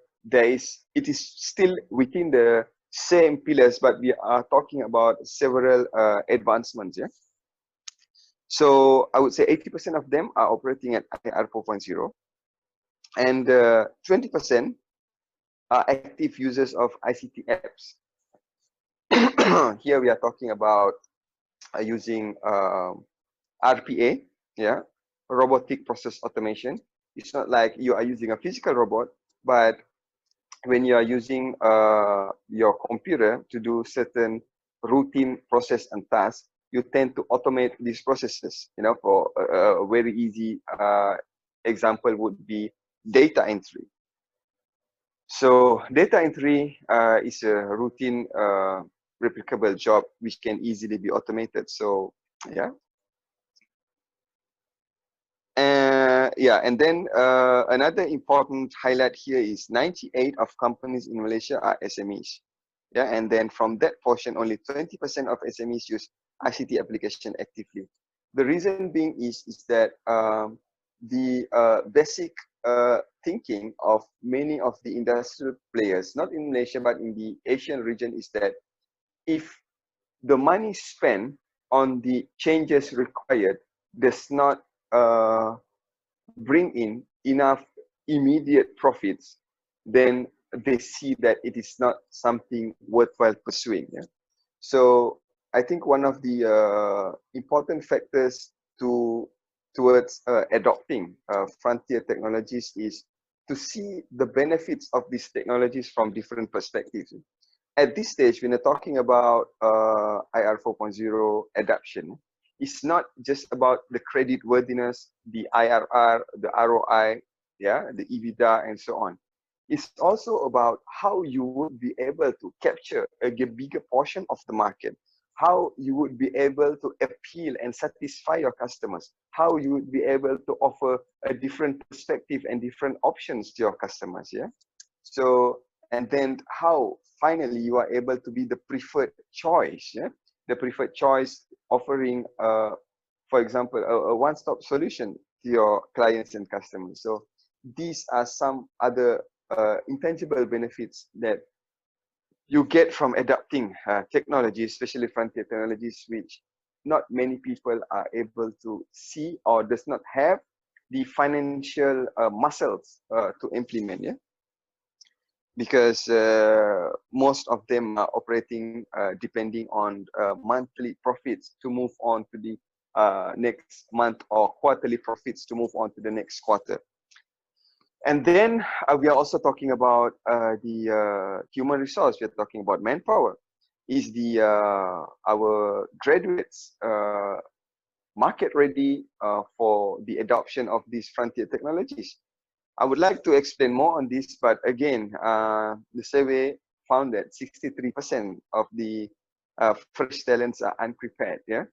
S4: it is still within the same pillars, but we are talking about several advancements. Yeah. So I would say 80% of them are operating at IR 4.0, and 20% are active users of ICT apps. Here we are talking about using RPA, yeah, robotic process automation. It's not like you are using a physical robot, but when you are using your computer to do certain routine process and tasks, you tend to automate these processes. For a very easy example would be data entry. So data entry is a routine replicable job which can easily be automated. So yeah. Yeah, and then another important highlight here is 98 of companies in Malaysia are SMEs. Yeah, and then from that portion, only 20% of SMEs use ICT application actively. The reason being is that the basic thinking of many of the industrial players, not in Malaysia, but in the Asian region, is that if the money spent on the changes required does not bring in enough immediate profits, then they see that it is not something worthwhile pursuing. Yeah? So I think one of the important factors towards adopting frontier technologies is to see the benefits of these technologies from different perspectives. At this stage, when we're talking about IR 4.0 adoption, it's not just about the credit worthiness, the IRR, the ROI, yeah, the EBITDA and so on. It's also about how you would be able to capture a bigger portion of the market, how you would be able to appeal and satisfy your customers, how you would be able to offer a different perspective and different options to your customers, yeah. So, and then how finally you are able to be the preferred choice, yeah, the preferred choice, offering for example a one-stop solution to your clients and customers. So these are some other intangible benefits that you get from adopting technology, especially frontier technologies, which not many people are able to see or does not have the financial muscles to implement, yeah, because most of them are operating depending on monthly profits to move on to the next month, or quarterly profits to move on to the next quarter. And then we are also talking about the human resource. We are talking about manpower. Is the our graduates market ready for the adoption of these frontier technologies? I would like to explain more on this, but again, the survey found that 63% of the fresh talents are unprepared. Yeah.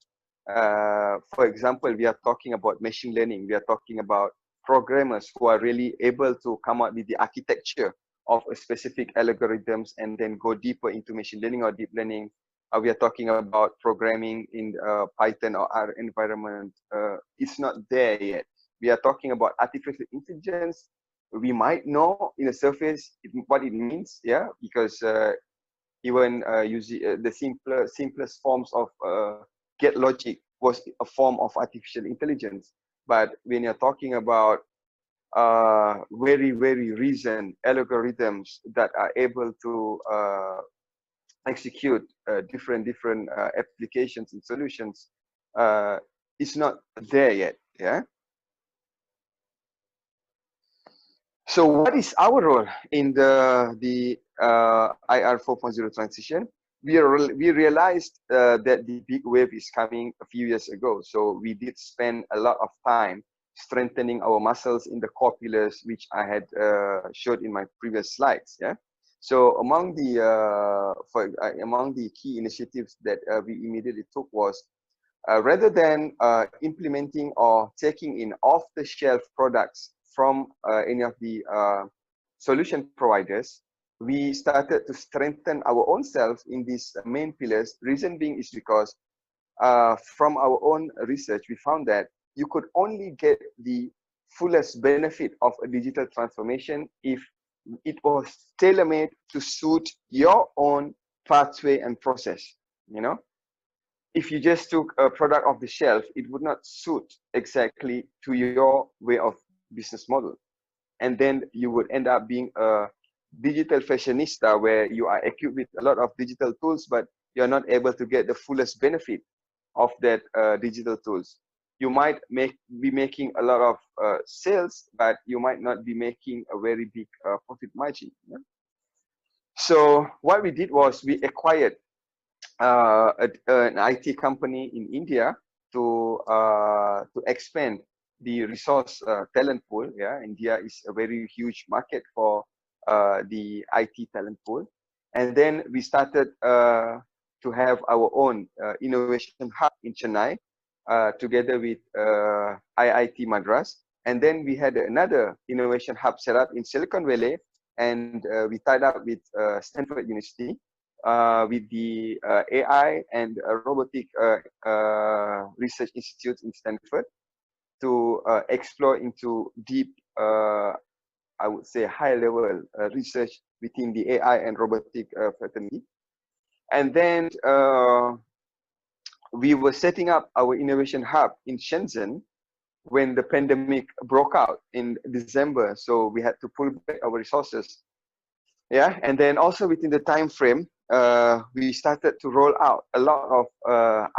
S4: For example, we are talking about machine learning. We are talking about programmers who are really able to come up with the architecture of a specific algorithms and then go deeper into machine learning or deep learning. We are talking about programming in Python or R environment. It's not there yet. We are talking about artificial intelligence. We might know in the surface what it means, yeah, because even using the simplest forms of get logic was a form of artificial intelligence. But when you're talking about very reasoned algorithms that are able to execute different applications and solutions, it's not there yet, yeah. So what is our role in the IR 4.0 transition? We realized that the big wave is coming a few years ago. So we did spend a lot of time strengthening our muscles in the core pillars, which I had showed in my previous slides. Yeah. So among the key initiatives that we immediately took was rather than implementing or taking in off-the-shelf products from any of the solution providers, we started to strengthen our own selves in these main pillars. Reason being is because from our own research, we found that you could only get the fullest benefit of a digital transformation if it was tailor-made to suit your own pathway and process. You know, if you just took a product off the shelf, it would not suit exactly to your way of business model. And then you would end up being a digital fashionista where you are equipped with a lot of digital tools, but you're not able to get the fullest benefit of that digital tools. You might be making a lot of sales, but you might not be making a very big profit margin. Yeah? So what we did was we acquired an IT company in India to expand the resource talent pool. Yeah, India is a very huge market for the IT talent pool. And then we started to have our own innovation hub in Chennai, together with IIT Madras. And then we had another innovation hub set up in Silicon Valley, and we tied up with Stanford University with the AI and robotic research institute in Stanford to explore into deep, I would say, high-level research within the AI and robotic fraternity. And then we were setting up our innovation hub in Shenzhen when the pandemic broke out in December. So we had to pull back our resources. Yeah, and then also within the time frame, we started to roll out a lot of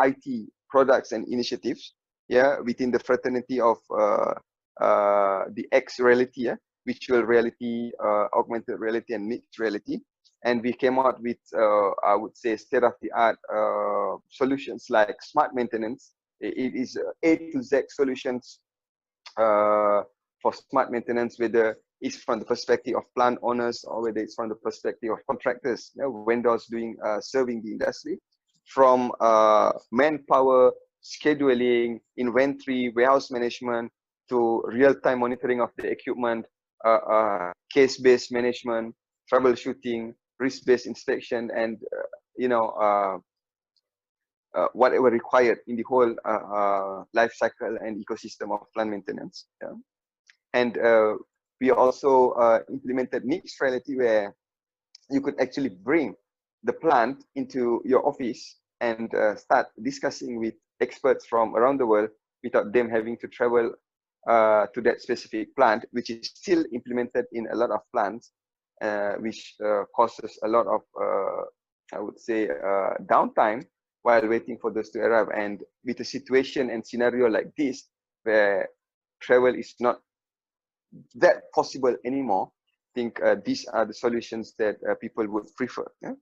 S4: IT products and initiatives. Yeah, within the fraternity of the X reality, yeah, virtual reality, augmented reality, and mixed reality. And we came out with, I would say, state-of-the-art solutions like smart maintenance. It is A to Z solutions for for smart maintenance, whether it's from the perspective of plant owners or whether it's from the perspective of contractors, vendors doing serving the industry, from manpower, scheduling, inventory, warehouse management, to real-time monitoring of the equipment, case-based management, troubleshooting, risk-based inspection, and whatever required in the whole life cycle and ecosystem of plant maintenance. Yeah. And we also implemented mixed reality, where you could actually bring the plant into your office and start discussing with experts from around the world without them having to travel to that specific plant, which is still implemented in a lot of plants, which causes a lot of, I would say, downtime while waiting for those to arrive. And with a situation and scenario like this, where travel is not that possible anymore, I think these are the solutions that people would prefer. Yeah?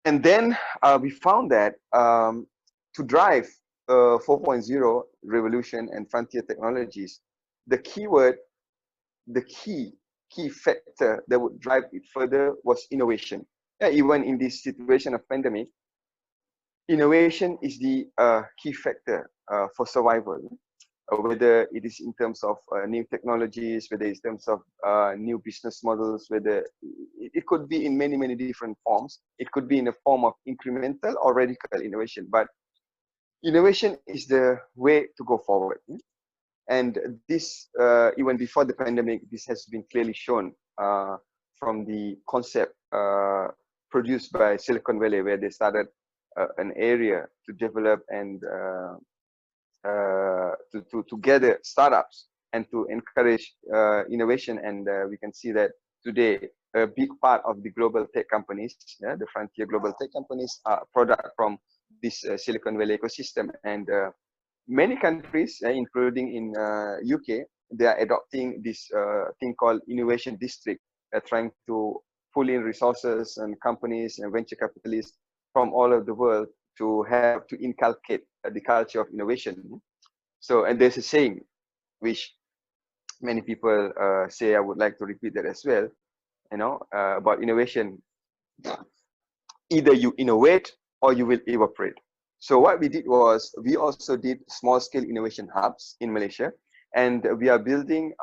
S4: And then we found that to drive 4.0 revolution and frontier technologies, the keyword, the key factor that would drive it further was innovation. Yeah, even in this situation of pandemic, innovation is the key factor for survival. Whether it is in terms of new technologies, whether it's in terms of new business models, whether it could be in many different forms. It could be in the form of incremental or radical innovation, but innovation is the way to go forward. And this, even before the pandemic, this has been clearly shown from the concept produced by Silicon Valley, where they started an area to develop and to gather startups and to encourage innovation. And we can see that today a big part of the global tech companies, the frontier global tech companies, are product from this Silicon Valley ecosystem. And many countries, including in UK, they are adopting this thing called innovation district, trying to pull in resources and companies and venture capitalists from all over the world to have to inculcate the culture of innovation. So, and there's a saying which many people say, I would like to repeat that as well, about innovation. Either you innovate or you will evaporate. So what we did was, we also did small-scale innovation hubs in Malaysia, and we are building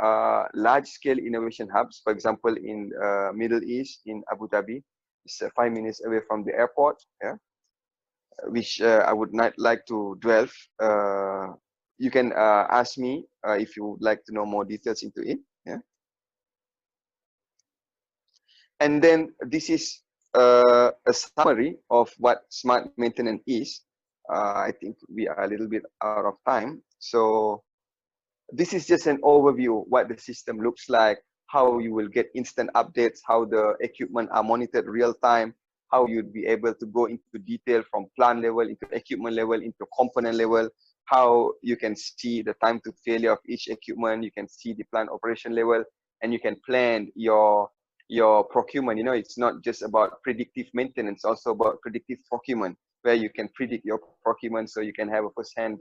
S4: large-scale innovation hubs. For example, in Middle East, in Abu Dhabi, it's 5 minutes away from the airport, which I would not like to delve. You can ask me if you would like to know more details into it. Yeah. And then this is a summary of what smart maintenance is. I think we are a little bit out of time. So this is just an overview what the system looks like, how you will get instant updates, how the equipment are monitored real time, how you'd be able to go into detail from plant level, into equipment level, into component level, how you can see the time to failure of each equipment, you can see the plant operation level, and you can plan your procurement. It's not just about predictive maintenance, also about predictive procurement, where you can predict your procurement so you can have a first-hand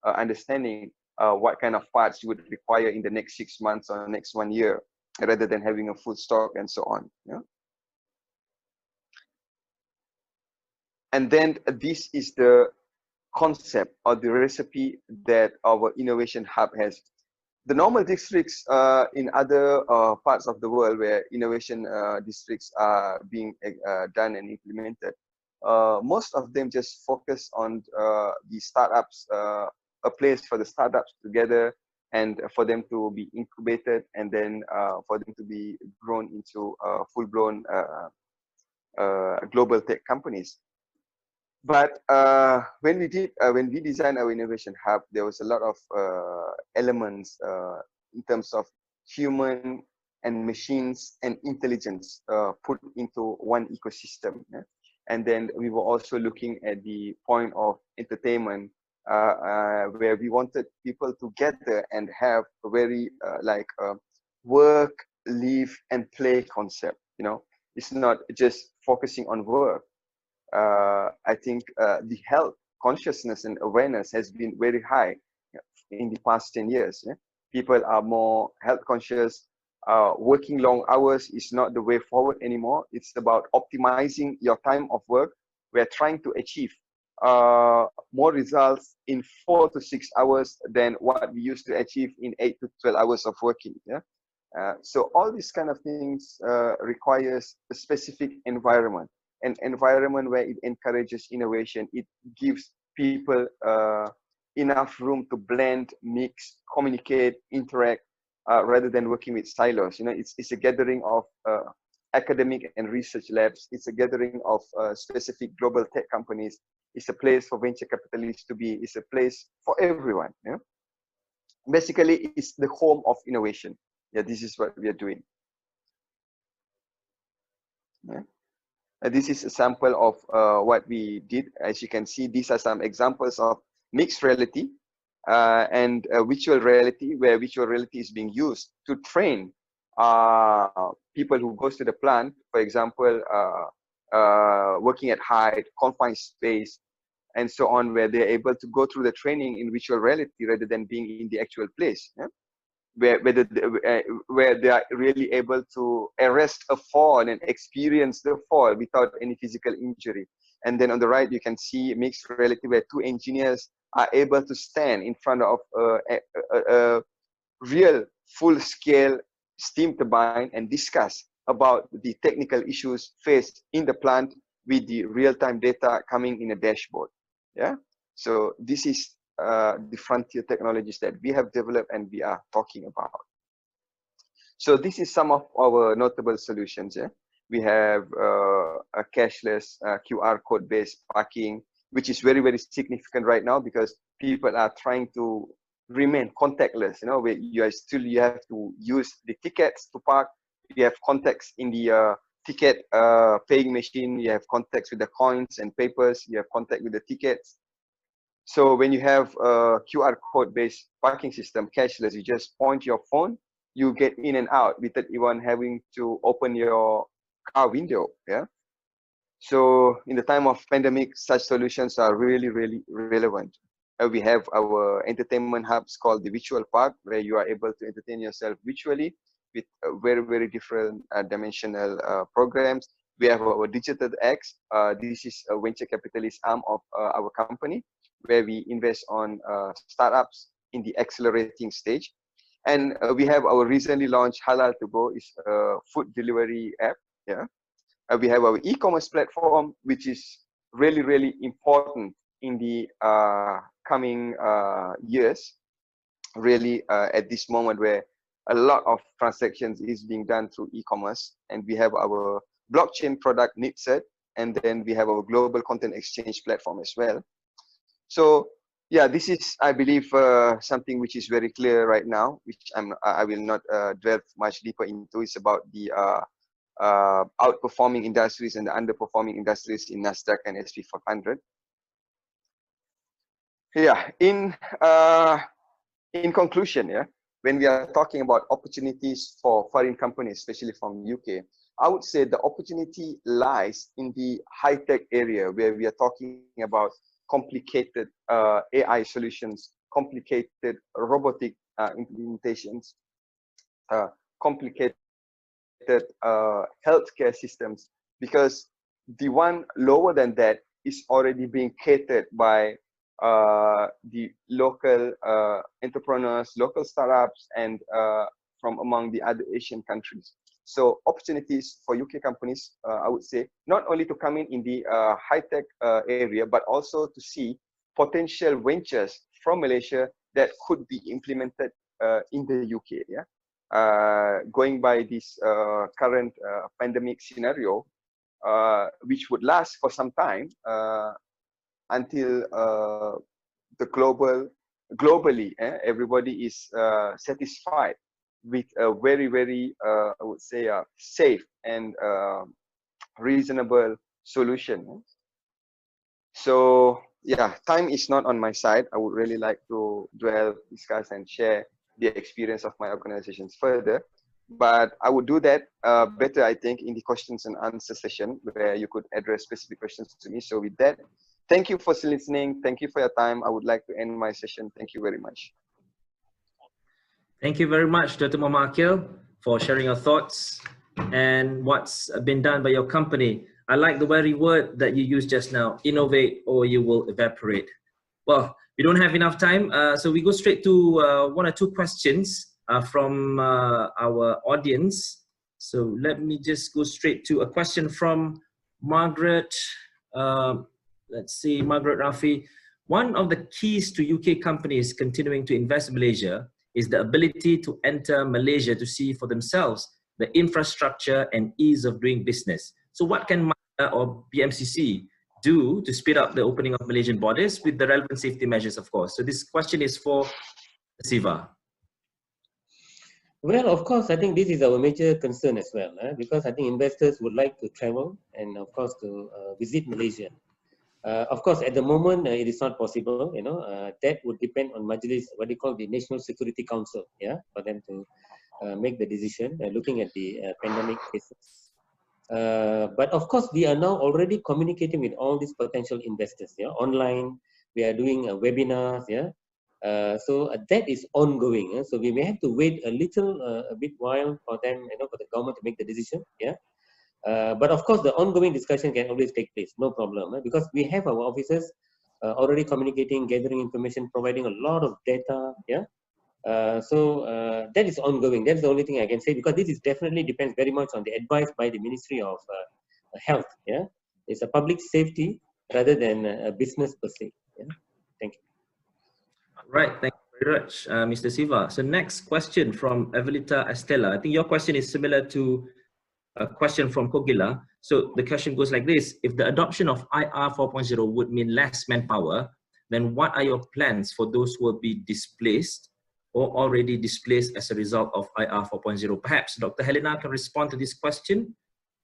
S4: understanding what kind of parts you would require in the next 6 months or next 1 year, rather than having a full stock and so on. Yeah? And then this is the concept or the recipe that our innovation hub has. The normal districts in other parts of the world where innovation districts are being done and implemented, most of them just focus on the startups, a place for the startups together and for them to be incubated, and then for them to be grown into full-blown global tech companies. But when we designed our innovation hub, there was a lot of elements in terms of human and machines and intelligence put into one ecosystem. Yeah? And then we were also looking at the point of entertainment, where we wanted people to gather and have a very work, live, and play concept. It's not just focusing on work. I think the health consciousness and awareness has been very high in the past 10 years. Yeah? People are more health conscious. Working long hours is not the way forward anymore. It's about optimizing your time of work. We're trying to achieve more results in 4 to 6 hours than what we used to achieve in 8 to 12 hours of working. Yeah. So all these kind of things requires a specific environment, an environment where it encourages innovation. It gives people enough room to blend, mix, communicate, interact, rather than working with silos. You know, it's a gathering of academic and research labs. It's a gathering of specific global tech companies. It's a place for venture capitalists to be. It's a place for everyone. Yeah? Basically, it's the home of innovation. Yeah, this is what we are doing. Yeah. This is a sample of what we did. As you can see, these are some examples of mixed reality and virtual reality, where virtual reality is being used to train people who goes to the plant, for example, working at height, confined space, and so on, where they're able to go through the training in virtual reality rather than being in the actual place. Yeah? Where they are really able to arrest a fall and experience the fall without any physical injury. And then on the right, you can see mixed reality, where 2 engineers are able to stand in front of a real full-scale steam turbine and discuss about the technical issues faced in the plant with the real-time data coming in a dashboard. Yeah. So this is the frontier technologies that we have developed and we are talking about. So this is some of our notable solutions. Yeah? We have a cashless QR code-based parking, which is very, very significant right now because people are trying to remain contactless. You know, where you have to use the tickets to park. You have contacts in the ticket paying machine. You have contacts with the coins and papers. You have contact with the tickets. So when you have a QR code-based parking system, cashless, you just point your phone, you get in and out without even having to open your car window. Yeah. So in the time of pandemic, such solutions are really, really relevant. We have our entertainment hubs called the Virtual Park, where you are able to entertain yourself virtually with very, very different dimensional programs. We have our Digital X. This is a venture capitalist arm of our company, where we invest on startups in the accelerating stage. And we have our recently launched Halal to Go, is a food delivery app. Yeah. We have our e-commerce platform, which is really, really important in the coming years, really at this moment where a lot of transactions is being done through e-commerce. And we have our blockchain product, NITSET, and then we have our global content exchange platform as well. So yeah, this is, I believe, something which is very clear right now, which I will not delve much deeper into. It's about the outperforming industries and the underperforming industries in NASDAQ and SP 500. Yeah, in conclusion, yeah, when we are talking about opportunities for foreign companies, especially from UK, I would say the opportunity lies in the high-tech area, where we are talking about complicated AI solutions, complicated robotic implementations, complicated healthcare systems, because the one lower than that is already being catered by the local entrepreneurs, local startups, and from among the other Asian countries. So opportunities for UK companies, I would say, not only to come in the high-tech area, but also to see potential ventures from Malaysia that could be implemented in the UK. Yeah, going by this current pandemic scenario, which would last for some time until the globally, everybody is satisfied with a very, very, I would say, safe and reasonable solution. So yeah, time is not on my side. I would really like to dwell, discuss, and share the experience of my organizations further. But I would do that better, I think, in the questions and answer session, where you could address specific questions to me. So with that, thank you for listening. Thank you for your time. I would like to end my session. Thank you very much.
S1: Thank you very much, Dr. Muhammad ACKIEL, for sharing your thoughts and what's been done by your company. I like the very word that you used just now, innovate or you will evaporate. Well, we don't have enough time, so we go straight to one or two questions from our audience. So let me just go straight to a question from Margaret. Let's see, Margaret Rafi. One of the keys to UK companies continuing to invest in Malaysia is the ability to enter Malaysia to see for themselves the infrastructure and ease of doing business. So what can MIDA or BMCC do to speed up the opening of Malaysian borders with the relevant safety measures, of course? So this question is for Siva.
S2: Well, of course, I think this is our major concern as well, because I think investors would like to travel and, of course, to visit Malaysia. Of course, at the moment, it is not possible. That would depend on Majlis, what they call the National Security Council, for them to make the decision, looking at the pandemic cases. But of course, we are now already communicating with all these potential investors, online. We are doing webinars, so that is ongoing. So we may have to wait a bit while for them, for the government to make the decision, but of course, the ongoing discussion can always take place, no problem, because we have our officers already communicating, gathering information, providing a lot of data, so that is ongoing. That's the only thing I can say, because this is definitely depends very much on the advice by the Ministry of Health. It's a public safety rather than a business per se. Thank you.
S1: Right, thank you very much, Mr. Siva. So next question from Evelita Estella. I think your question is similar to a question from Kogila. So the question goes like this: if the adoption of IR 4.0 would mean less manpower, then what are your plans for those who will be displaced or already displaced as a result of IR 4.0? Perhaps Dr. Helena can respond to this question,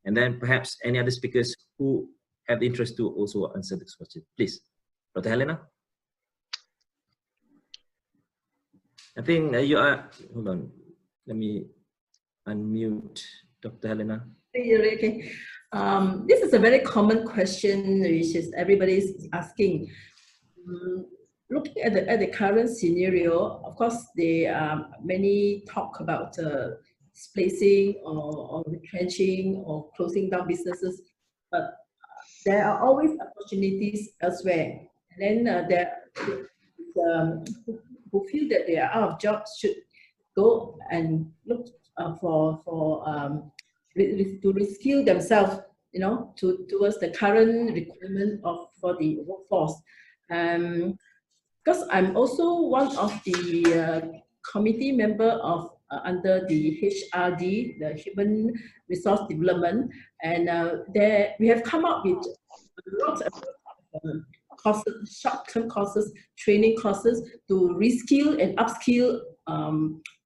S1: and then perhaps any other speakers who have the interest to also answer this question. Please, Dr. Helena. I think you are, hold on, let me unmute Dr. Helena.
S3: Okay. This is a very common question, which is everybody's asking. Looking at the current scenario, of course, there are many talk about displacing or retrenching or closing down businesses, but there are always opportunities elsewhere. And then there who feel that they are out of jobs should go and look to reskill themselves, towards the current requirement for the workforce. Because I'm also one of the committee member of under the HRD, the Human Resource Development, and there we have come up with lots of courses, short-term courses, training courses to reskill and upskill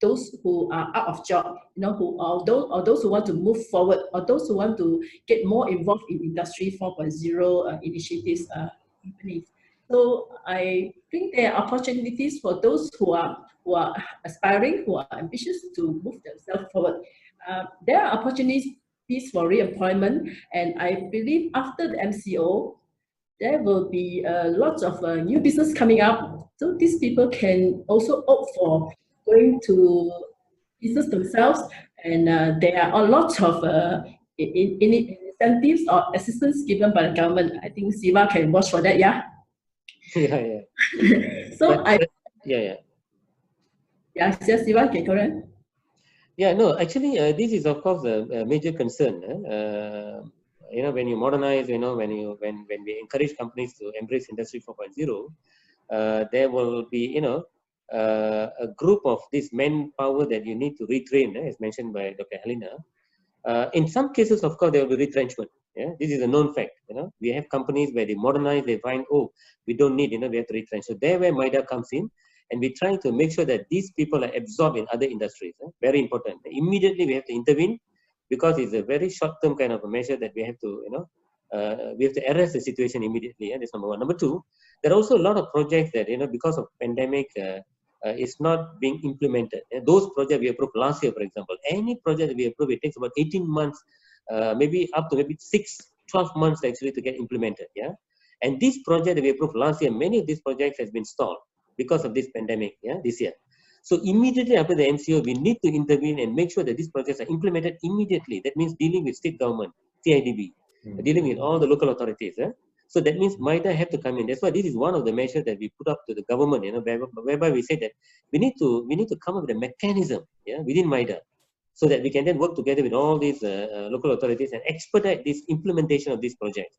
S3: those who are out of job, or those who want to move forward, or those who want to get more involved in Industry 4.0 initiatives companies. So I think there are opportunities for those who are aspiring, who are ambitious to move themselves forward. There are opportunities for re-employment, and I believe after the MCO, there will be lots of new business coming up. So these people can also opt for going to business themselves, and there are a lot of incentives or assistance given by the government. I think Siva can watch for that, yeah?
S2: Yeah.
S3: So
S2: Yeah,
S3: Siva, can correct?
S2: Yeah, no, actually, this is of course a major concern. When you modernize, when we encourage companies to embrace Industry 4.0, there will be, a group of this manpower that you need to retrain, as mentioned by Dr. Helena. In some cases, of course, there will be retrenchment. This is a known fact. We have companies where they modernize, they find, oh, we don't need, we have to retrench. So there where MIDA comes in, and we try to make sure that these people are absorbed in other industries. Very important. Immediately we have to intervene, because it's a very short-term kind of a measure that we have to, we have to arrest the situation immediately. That's number one. Number two, there are also a lot of projects that, because of pandemic, is not being implemented. Those projects we approved last year, for example, any project that we approve, it takes about 18 months, maybe up to maybe 12 months actually to get implemented. And this project that we approved last year, many of these projects has been stalled because of this pandemic. This year. So immediately after the MCO, we need to intervene and make sure that these projects are implemented immediately. That means dealing with state government, CIDB, dealing with all the local authorities. So that means MIDA have to come in. That's why this is one of the measures that we put up to the government, whereby we say that we need to come up with a mechanism, within MIDA, so that we can then work together with all these local authorities and expedite this implementation of these projects,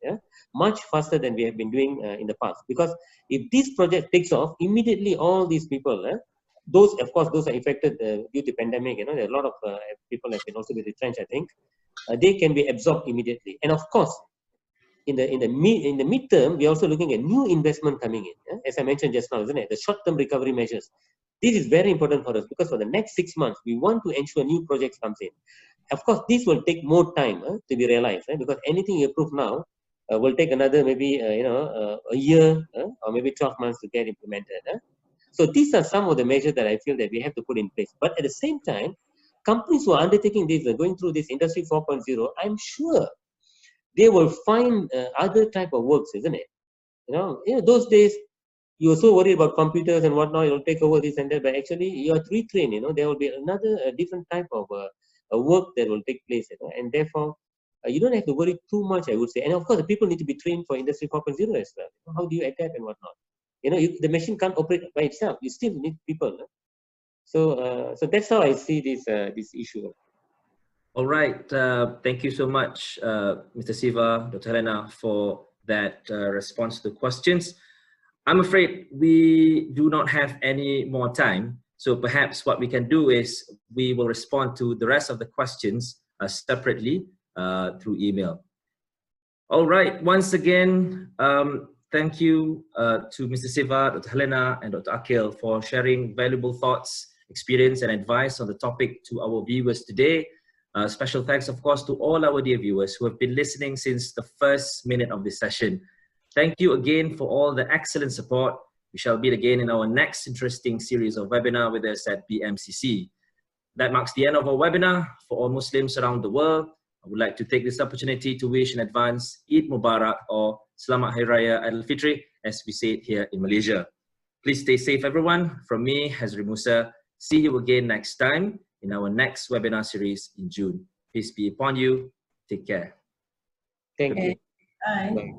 S2: much faster than we have been doing in the past. Because if this project takes off, immediately all these people, those are affected due to pandemic, there are a lot of people have been also been retrenched, I think, they can be absorbed immediately. And of course, in the midterm, we are also looking at new investment coming in, as I mentioned just now, isn't it? The short-term recovery measures. This is very important for us because for the next 6 months, we want to ensure new projects comes in. Of course, this will take more time to be realized, because anything you approve now will take another maybe a year or maybe 12 months to get implemented. So these are some of the measures that I feel that we have to put in place. But at the same time, companies who are undertaking this, going through this Industry 4.0, I'm sure they will find other type of works, isn't it? Those days, you were so worried about computers and whatnot, it'll take over this and that, but actually you are retrained, there will be another different type of work that will take place, and therefore you don't have to worry too much, I would say. And of course, the people need to be trained for Industry 4.0 as well. How do you adapt and whatnot? The machine can't operate by itself. You still need people. So that's how I see this issue.
S1: All right. Thank you so much, Mr. Siva, Dr. Helena, for that response to the questions. I'm afraid we do not have any more time. So perhaps what we can do is we will respond to the rest of the questions separately through email. All right. Once again, thank you to Mr. Siva, Dr. Helena, and Dr. ACKIEL for sharing valuable thoughts, experience, and advice on the topic to our viewers today. Special thanks, of course, to all our dear viewers who have been listening since the first minute of this session. Thank you again for all the excellent support. We shall meet again in our next interesting series of webinar with us at BMCC. That marks the end of our webinar. For all Muslims around the world, I would like to take this opportunity to wish in advance Eid Mubarak or Selamat Hari Raya Aidilfitri, as we say it here in Malaysia. Please stay safe, everyone. From me, Hazri Musa. See you again next time in our next webinar series in June. Peace be upon you. Take care.
S2: Thank you.
S3: Bye.
S2: Bye.